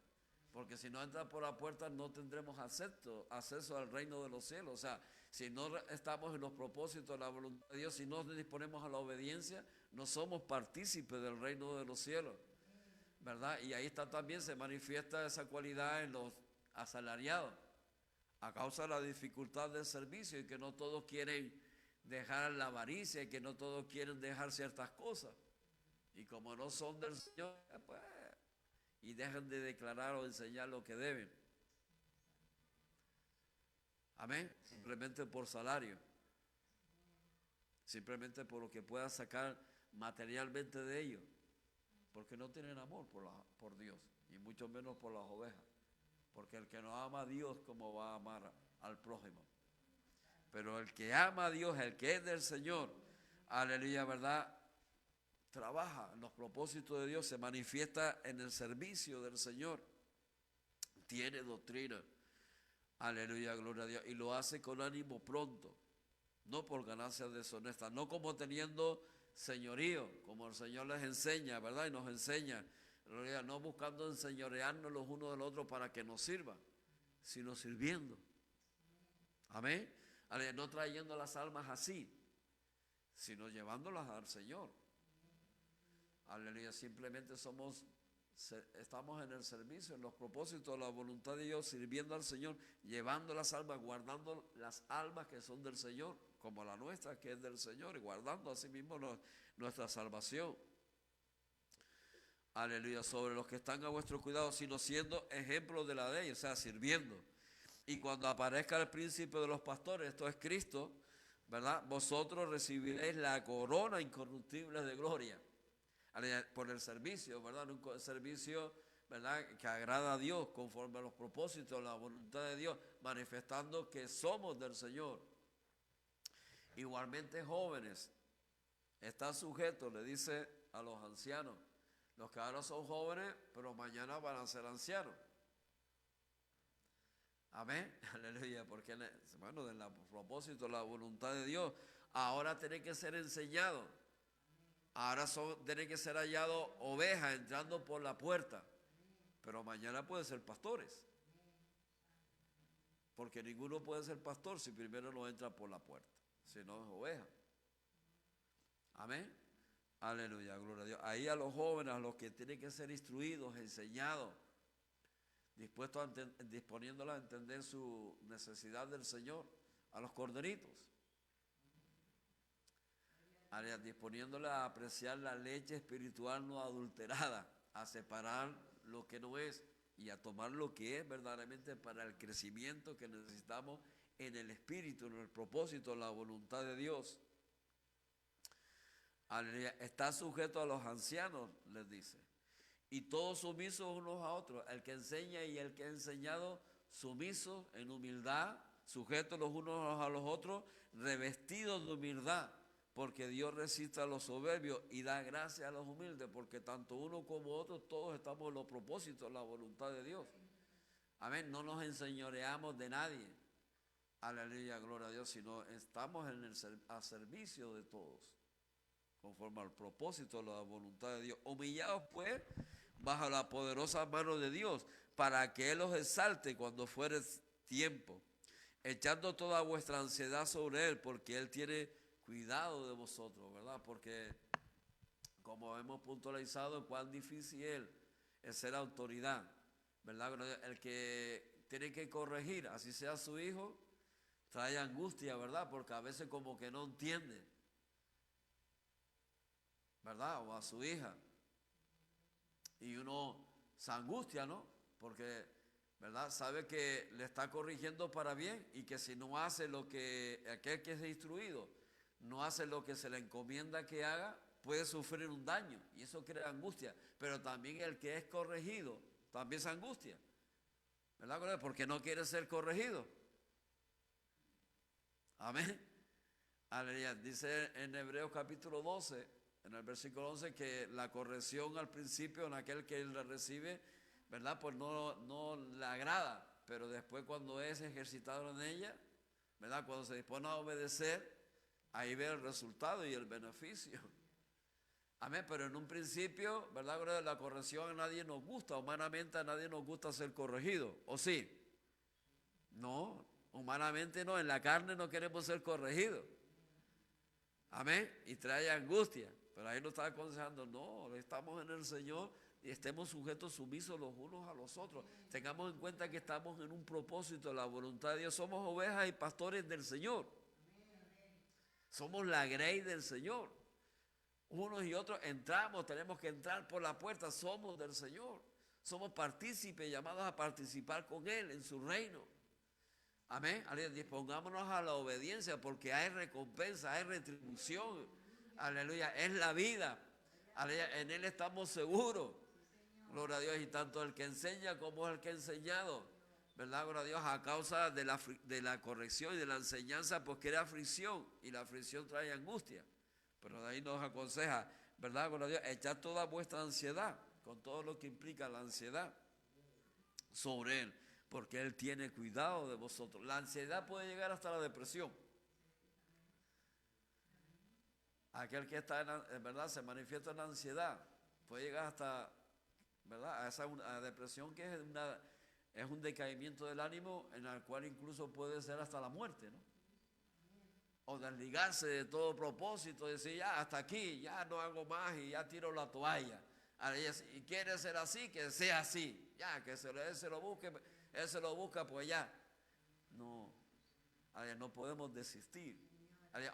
Porque si no entra por la puerta no tendremos acceso al reino de los cielos. O sea, si no estamos en los propósitos de la voluntad de Dios, si no nos disponemos a la obediencia, no somos partícipes del reino de los cielos, ¿verdad? Y ahí también se manifiesta esa cualidad en los asalariados, a causa de la dificultad del servicio y que no todos quieren dejar la avaricia y que no todos quieren dejar ciertas cosas. Y como no son del Señor, pues, y dejan de declarar o enseñar lo que deben. Amén. Simplemente por salario. Simplemente por lo que puedan sacar materialmente de ellos. Porque no tienen amor por Dios. Y mucho menos por las ovejas. Porque el que no ama a Dios, ¿cómo va a amar al prójimo? Pero el que ama a Dios, el que es del Señor, aleluya, ¿verdad? Trabaja en los propósitos de Dios, se manifiesta en el servicio del Señor, tiene doctrina, aleluya, gloria a Dios, y lo hace con ánimo pronto, no por ganancias deshonestas, no como teniendo señorío, como el Señor les enseña, ¿verdad? Y nos enseña, gloria, no buscando enseñorearnos los unos de los otros para que nos sirvan, sino sirviendo. Amén. Aleluya, no trayendo las almas así, sino llevándolas al Señor. Aleluya, simplemente estamos en el servicio, en los propósitos de la voluntad de Dios, sirviendo al Señor, llevando las almas, guardando las almas que son del Señor, como la nuestra que es del Señor, y guardando así mismo nuestra salvación. Aleluya, sobre los que están a vuestro cuidado, sino siendo ejemplos de la ley, o sea, sirviendo. Y cuando aparezca el príncipe de los pastores, esto es Cristo, ¿verdad? Vosotros recibiréis la corona incorruptible de gloria. por el servicio, ¿verdad? Un servicio, ¿verdad?, que agrada a Dios conforme a los propósitos, la voluntad de Dios, manifestando que somos del Señor. Igualmente, jóvenes, está sujeto, le dice a los ancianos, los que ahora son jóvenes, pero mañana van a ser ancianos. Amén, aleluya, porque, bueno, del propósito, la voluntad de Dios, ahora tiene que ser enseñado. Ahora tienen que ser hallados ovejas entrando por la puerta, pero mañana pueden ser pastores, porque ninguno puede ser pastor si primero no entra por la puerta, si no es oveja. Amén, aleluya, gloria a Dios. Ahí a los jóvenes, a los que tienen que ser instruidos, enseñados, disponiéndolos a entender su necesidad del Señor, a los corderitos, disponiéndoles a apreciar la leche espiritual no adulterada, a separar lo que no es y a tomar lo que es verdaderamente para el crecimiento que necesitamos en el espíritu, en el propósito, en la voluntad de Dios. Aleluya. Está sujeto a los ancianos, les dice, y todos sumisos unos a otros, el que enseña y el que ha enseñado, sumisos en humildad, sujetos los unos a los otros, revestidos de humildad, porque Dios resiste a los soberbios y da gracia a los humildes, porque tanto uno como otro, todos estamos en los propósitos, en la voluntad de Dios. Amén, no nos enseñoreamos de nadie, aleluya, gloria a Dios, sino estamos a servicio de todos, conforme al propósito, la voluntad de Dios. Humillados pues, bajo la poderosa mano de Dios, para que Él os exalte cuando fuere tiempo, echando toda vuestra ansiedad sobre Él, porque Él tiene cuidado de vosotros, ¿verdad? Porque como hemos puntualizado, cuán difícil es ser autoridad, ¿verdad? El que tiene que corregir, así sea su hijo, trae angustia, ¿verdad? Porque a veces como que no entiende, ¿verdad? O a su hija. Y uno se angustia, ¿no? Porque, ¿verdad?, sabe que le está corrigiendo para bien y que si no hace lo que aquel que es instruido, no hace lo que se le encomienda que haga, puede sufrir un daño y eso crea angustia. Pero también el que es corregido también se angustia, ¿verdad? Porque no quiere ser corregido. Amén. Aleluya. Dice en Hebreos capítulo 12, en el versículo 11, que la corrección al principio en aquel que la recibe, ¿verdad?, pues no le agrada, pero después cuando es ejercitado en ella, ¿verdad?, cuando se dispone a obedecer, ahí ve el resultado y el beneficio. Amén, pero en un principio, ¿verdad?, la corrección a nadie nos gusta, humanamente a nadie nos gusta ser corregido, ¿o sí? No, humanamente no, en la carne no queremos ser corregidos. Amén, y trae angustia, pero ahí nos está aconsejando, no, estamos en el Señor y estemos sujetos, sumisos los unos a los otros. Tengamos en cuenta que estamos en un propósito, la voluntad de Dios, somos ovejas y pastores del Señor. Somos la grey del Señor. Unos y otros entramos, tenemos que entrar por la puerta, somos del Señor. Somos partícipes, llamados a participar con Él en su reino. Amén. Dispongámonos a la obediencia porque hay recompensa, hay retribución. Aleluya. Es la vida. Aleluya. En Él estamos seguros. Gloria a Dios. Y tanto el que enseña como el que ha enseñado, ¿verdad? Gloria a Dios. A causa de la corrección y de la enseñanza, pues crea aflicción. Y la aflicción trae angustia. Pero de ahí nos aconseja, ¿verdad? Gloria a Dios. Echar toda vuestra ansiedad, con todo lo que implica la ansiedad, sobre Él, porque Él tiene cuidado de vosotros. La ansiedad puede llegar hasta la depresión. Aquel que está en verdad se manifiesta en la ansiedad, puede llegar hasta, ¿verdad?, a esa depresión que es un decaimiento del ánimo en el cual incluso puede ser hasta la muerte, ¿no? O desligarse de todo propósito, decir ya hasta aquí, ya no hago más y ya tiro la toalla. Y quiere ser así, que sea así, ya que él se lo busque. Él se lo busca, pues ya. No, no podemos desistir.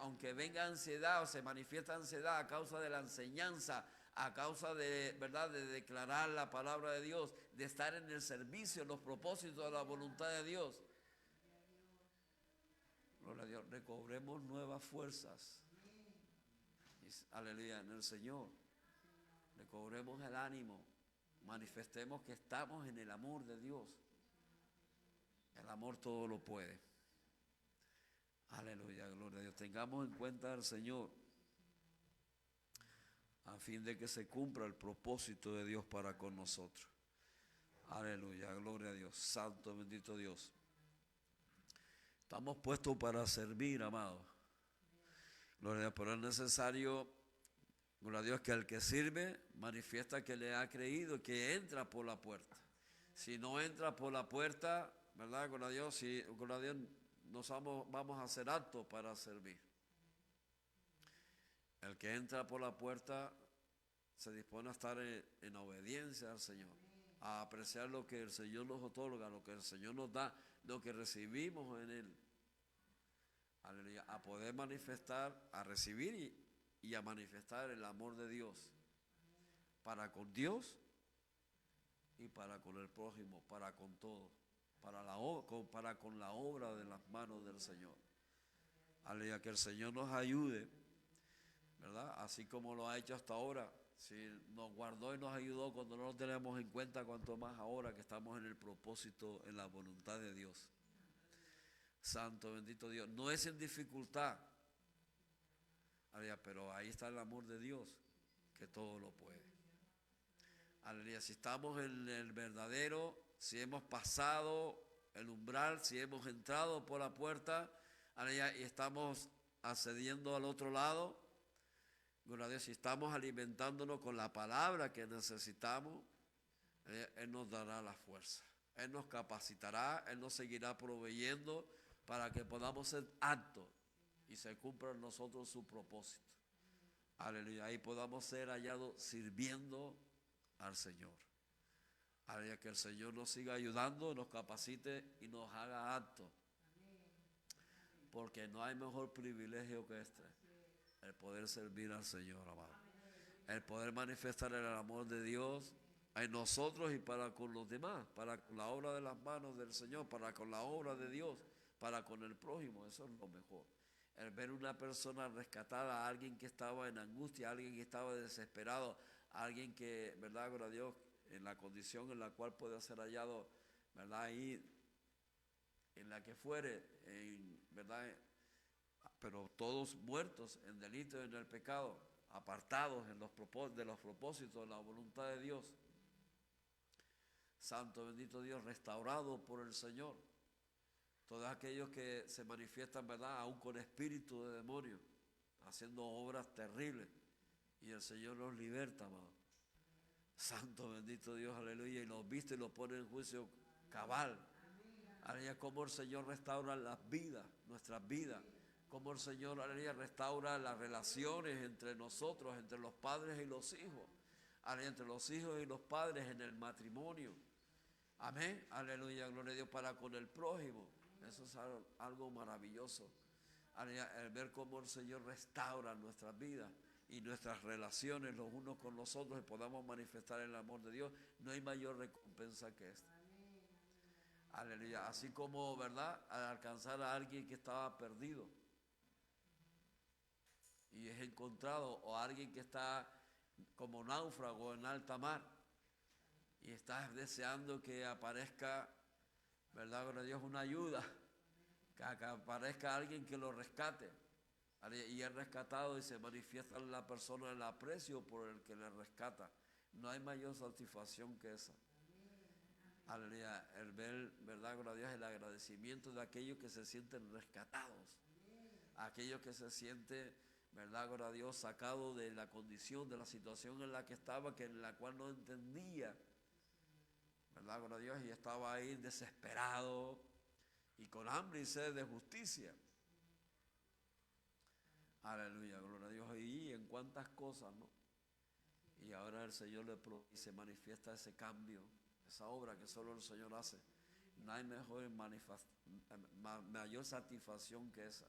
Aunque venga ansiedad o se manifiesta ansiedad a causa de la enseñanza, a causa de, ¿verdad?, de declarar la palabra de Dios, de estar en el servicio, en los propósitos de la voluntad de Dios. Gloria a Dios, recobremos nuevas fuerzas. Aleluya, en el Señor. recobremos el ánimo, manifestemos que estamos en el amor de Dios. El amor todo lo puede. Aleluya, gloria a Dios. Tengamos en cuenta al Señor a fin de que se cumpla el propósito de Dios para con nosotros. Aleluya, gloria a Dios. Santo, bendito Dios. Estamos puestos para servir, amados. Gloria a Dios, pero es necesario, gloria a Dios, que el que sirve manifiesta que le ha creído, que entra por la puerta. Si no entra por la puerta, ¿verdad? Gloria a Dios, si, gloria a Dios, vamos a hacer aptos para servir. El que entra por la puerta se dispone a estar en obediencia al Señor, a apreciar lo que el Señor nos otorga, lo que el Señor nos da, lo que recibimos en Él. Aleluya, a poder manifestar, a recibir y a manifestar el amor de Dios para con Dios y para con el prójimo, para con todo, para con la obra de las manos del Señor. Aleluya, que el Señor nos ayude, ¿verdad? Así como lo ha hecho hasta ahora. Si nos guardó y nos ayudó cuando no lo tenemos en cuenta, cuanto más ahora que estamos en el propósito, en la voluntad de Dios. Santo, bendito Dios. No es en dificultad, aleluya, pero ahí está el amor de Dios, que todo lo puede. Aleluya, si estamos en el verdadero, si hemos pasado el umbral, si hemos entrado por la puerta, aleluya, y estamos accediendo al otro lado, gloria a Dios, si estamos alimentándonos con la palabra que necesitamos, Él nos dará la fuerza, Él nos capacitará, Él nos seguirá proveyendo para que podamos ser aptos y se cumpla en nosotros su propósito. Aleluya, ahí podamos ser hallados sirviendo al Señor. Aleluya, que el Señor nos siga ayudando, nos capacite y nos haga aptos. Porque no hay mejor privilegio que este, el poder servir al Señor, amado. El poder manifestar el amor de Dios en nosotros y para con los demás, para con la obra de las manos del Señor, para con la obra de Dios, para con el prójimo. Eso es lo mejor. El ver una persona rescatada, a alguien que estaba en angustia, a alguien que estaba desesperado, a alguien que, verdad, gloria a Dios, en la condición en la cual puede ser hallado, verdad, ahí, en la que fuere, verdad, pero todos muertos en delito y en el pecado, apartados de los propósitos, de la voluntad de Dios. Santo, bendito Dios, restaurado por el Señor. Todos aquellos que se manifiestan, ¿verdad?, aún con espíritu de demonio, haciendo obras terribles. Y el Señor los liberta, amado. Santo, bendito Dios, aleluya. Y los viste y los pone en juicio cabal. Aleluya, como el Señor restaura las vidas, nuestras vidas. Como el Señor, aleluya, restaura las relaciones entre nosotros, entre los padres y los hijos. Aleluya, entre los hijos y los padres en el matrimonio. Amén, aleluya, gloria a Dios, para con el prójimo. Eso es algo maravilloso. El ver cómo el Señor restaura nuestras vidas y nuestras relaciones los unos con los otros y podamos manifestar el amor de Dios. No hay mayor recompensa que esta. Aleluya. Así como, ¿verdad?, al alcanzar a alguien que estaba perdido y es encontrado, o a alguien que está como náufrago en alta mar y estás deseando que aparezca, ¿verdad?, gloria a Dios, una ayuda, que aparezca alguien que lo rescate. Y es rescatado y se manifiesta en la persona el aprecio por el que le rescata. No hay mayor satisfacción que esa. Aleluya, el ver, ¿verdad?, gloria a Dios, el agradecimiento de aquellos que se sienten rescatados. Aquellos que se sienten, ¿verdad?, gloria a Dios, sacados de la condición, de la situación en la que estaba, que en la cual no entendía, ¿verdad?, gloria a Dios, y estaba ahí desesperado y con hambre y sed de justicia. Aleluya, gloria a Dios. Y en cuántas cosas, ¿no? Y ahora el Señor y se manifiesta ese cambio, esa obra que solo el Señor hace. No hay mayor satisfacción que esa.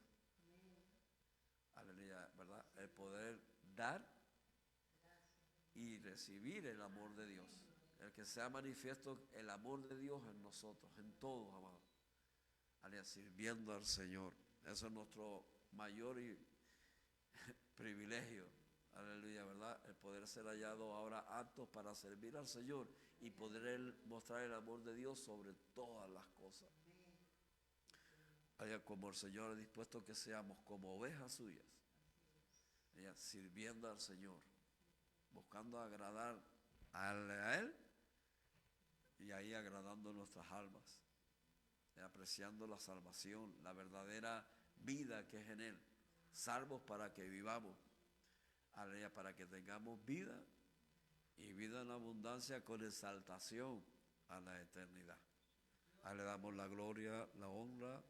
Aleluya, ¿verdad? El poder dar y recibir el amor de Dios. El que sea manifiesto el amor de Dios en nosotros, en todos, amados. Aleluya, sirviendo al Señor. Eso es nuestro mayor privilegio. Aleluya, ¿verdad? El poder ser hallado ahora aptos para servir al Señor y poder mostrar el amor de Dios sobre todas las cosas. Como el Señor ha dispuesto que seamos como ovejas suyas, sirviendo al Señor, buscando agradar a Él y ahí agradando nuestras almas, apreciando la salvación, la verdadera vida que es en Él, salvos para que vivamos, para que tengamos vida y vida en abundancia con exaltación a la eternidad. Le damos la gloria, la honra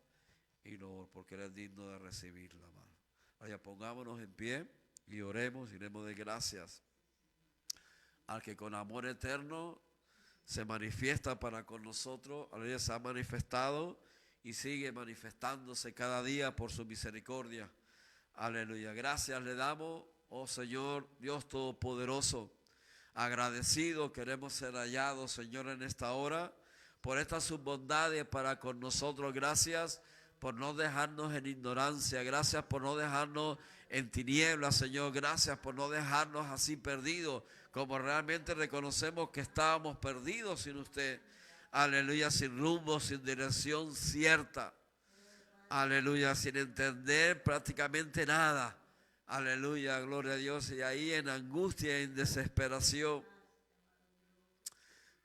y lo porque Él es digno de recibirla, amado. Pongámonos en pie y oremos y demos de gracias al que con amor eterno se manifiesta para con nosotros. Aleluya, se ha manifestado y sigue manifestándose cada día por su misericordia. Aleluya, gracias le damos, oh Señor Dios Todopoderoso. Agradecido queremos ser hallados, Señor, en esta hora por estas sus bondades para con nosotros. Gracias por no dejarnos en ignorancia, gracias por no dejarnos en tinieblas, Señor, gracias por no dejarnos así perdidos, como realmente reconocemos que estábamos perdidos sin usted, aleluya, sin rumbo, sin dirección cierta, aleluya, sin entender prácticamente nada, aleluya, gloria a Dios, y ahí en angustia y en desesperación.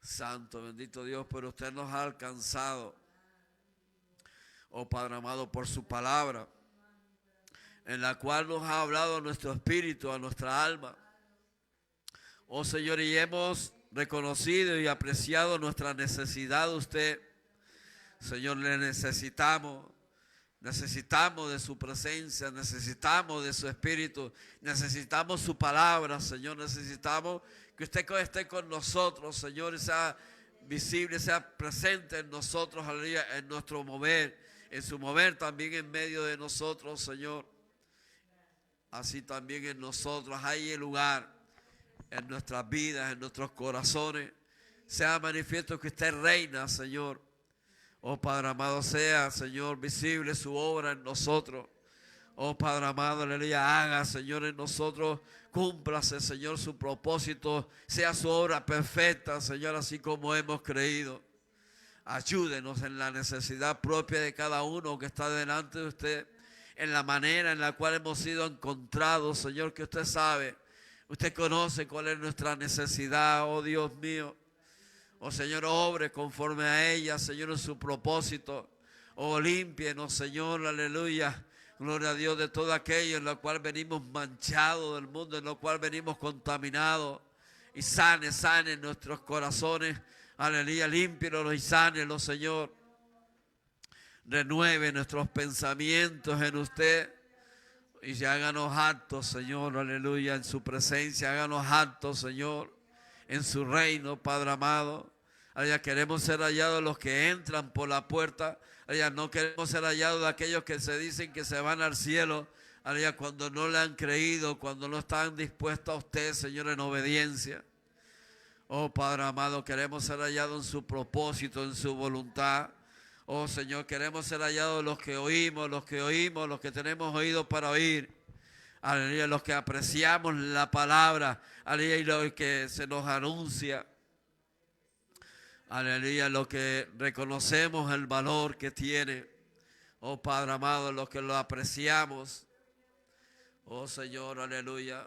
Santo, bendito Dios, pero usted nos ha alcanzado, oh Padre amado, por su palabra, en la cual nos ha hablado a nuestro espíritu, a nuestra alma. Oh Señor, y hemos reconocido y apreciado nuestra necesidad de usted. Señor, le necesitamos de su presencia, necesitamos de su espíritu, necesitamos su palabra, Señor, necesitamos que usted esté con nosotros, Señor, y sea visible, sea presente en nosotros, aleluya, en nuestro mover, en su mover también en medio de nosotros, Señor. Así también en nosotros hay el lugar, en nuestras vidas, en nuestros corazones. Sea manifiesto que usted reina, Señor. Oh Padre amado, sea, Señor, visible su obra en nosotros. Oh Padre amado, aleluya, haga, Señor, en nosotros, cúmplase, Señor, su propósito. Sea su obra perfecta, Señor, así como hemos creído. Ayúdenos en la necesidad propia de cada uno que está delante de usted, en la manera en la cual hemos sido encontrados, Señor, que usted sabe, usted conoce cuál es nuestra necesidad, oh Dios mío. Oh Señor, obre conforme a ella, Señor, en su propósito. Oh, límpienos, Señor, aleluya. Gloria a Dios, de todo aquello en lo cual venimos manchados del mundo, en lo cual venimos contaminados. Y sane nuestros corazones. Aleluya, límpienos y sánelos, Señor. Renueve nuestros pensamientos en usted. Y háganos actos, Señor, aleluya, en su presencia. Háganos actos, Señor, en su reino, Padre amado. Aleluya, queremos ser hallados los que entran por la puerta. Aleluya, no queremos ser hallados de aquellos que se dicen que se van al cielo. Aleluya, cuando no le han creído, cuando no están dispuestos a usted, Señor, en obediencia. Oh Padre amado, queremos ser hallados en su propósito, en su voluntad. Oh Señor, queremos ser hallados los que oímos, los que tenemos oído para oír. Aleluya, los que apreciamos la palabra. Aleluya, y los que se nos anuncia. Aleluya, los que reconocemos el valor que tiene. Oh Padre amado, los que lo apreciamos. Oh Señor, aleluya.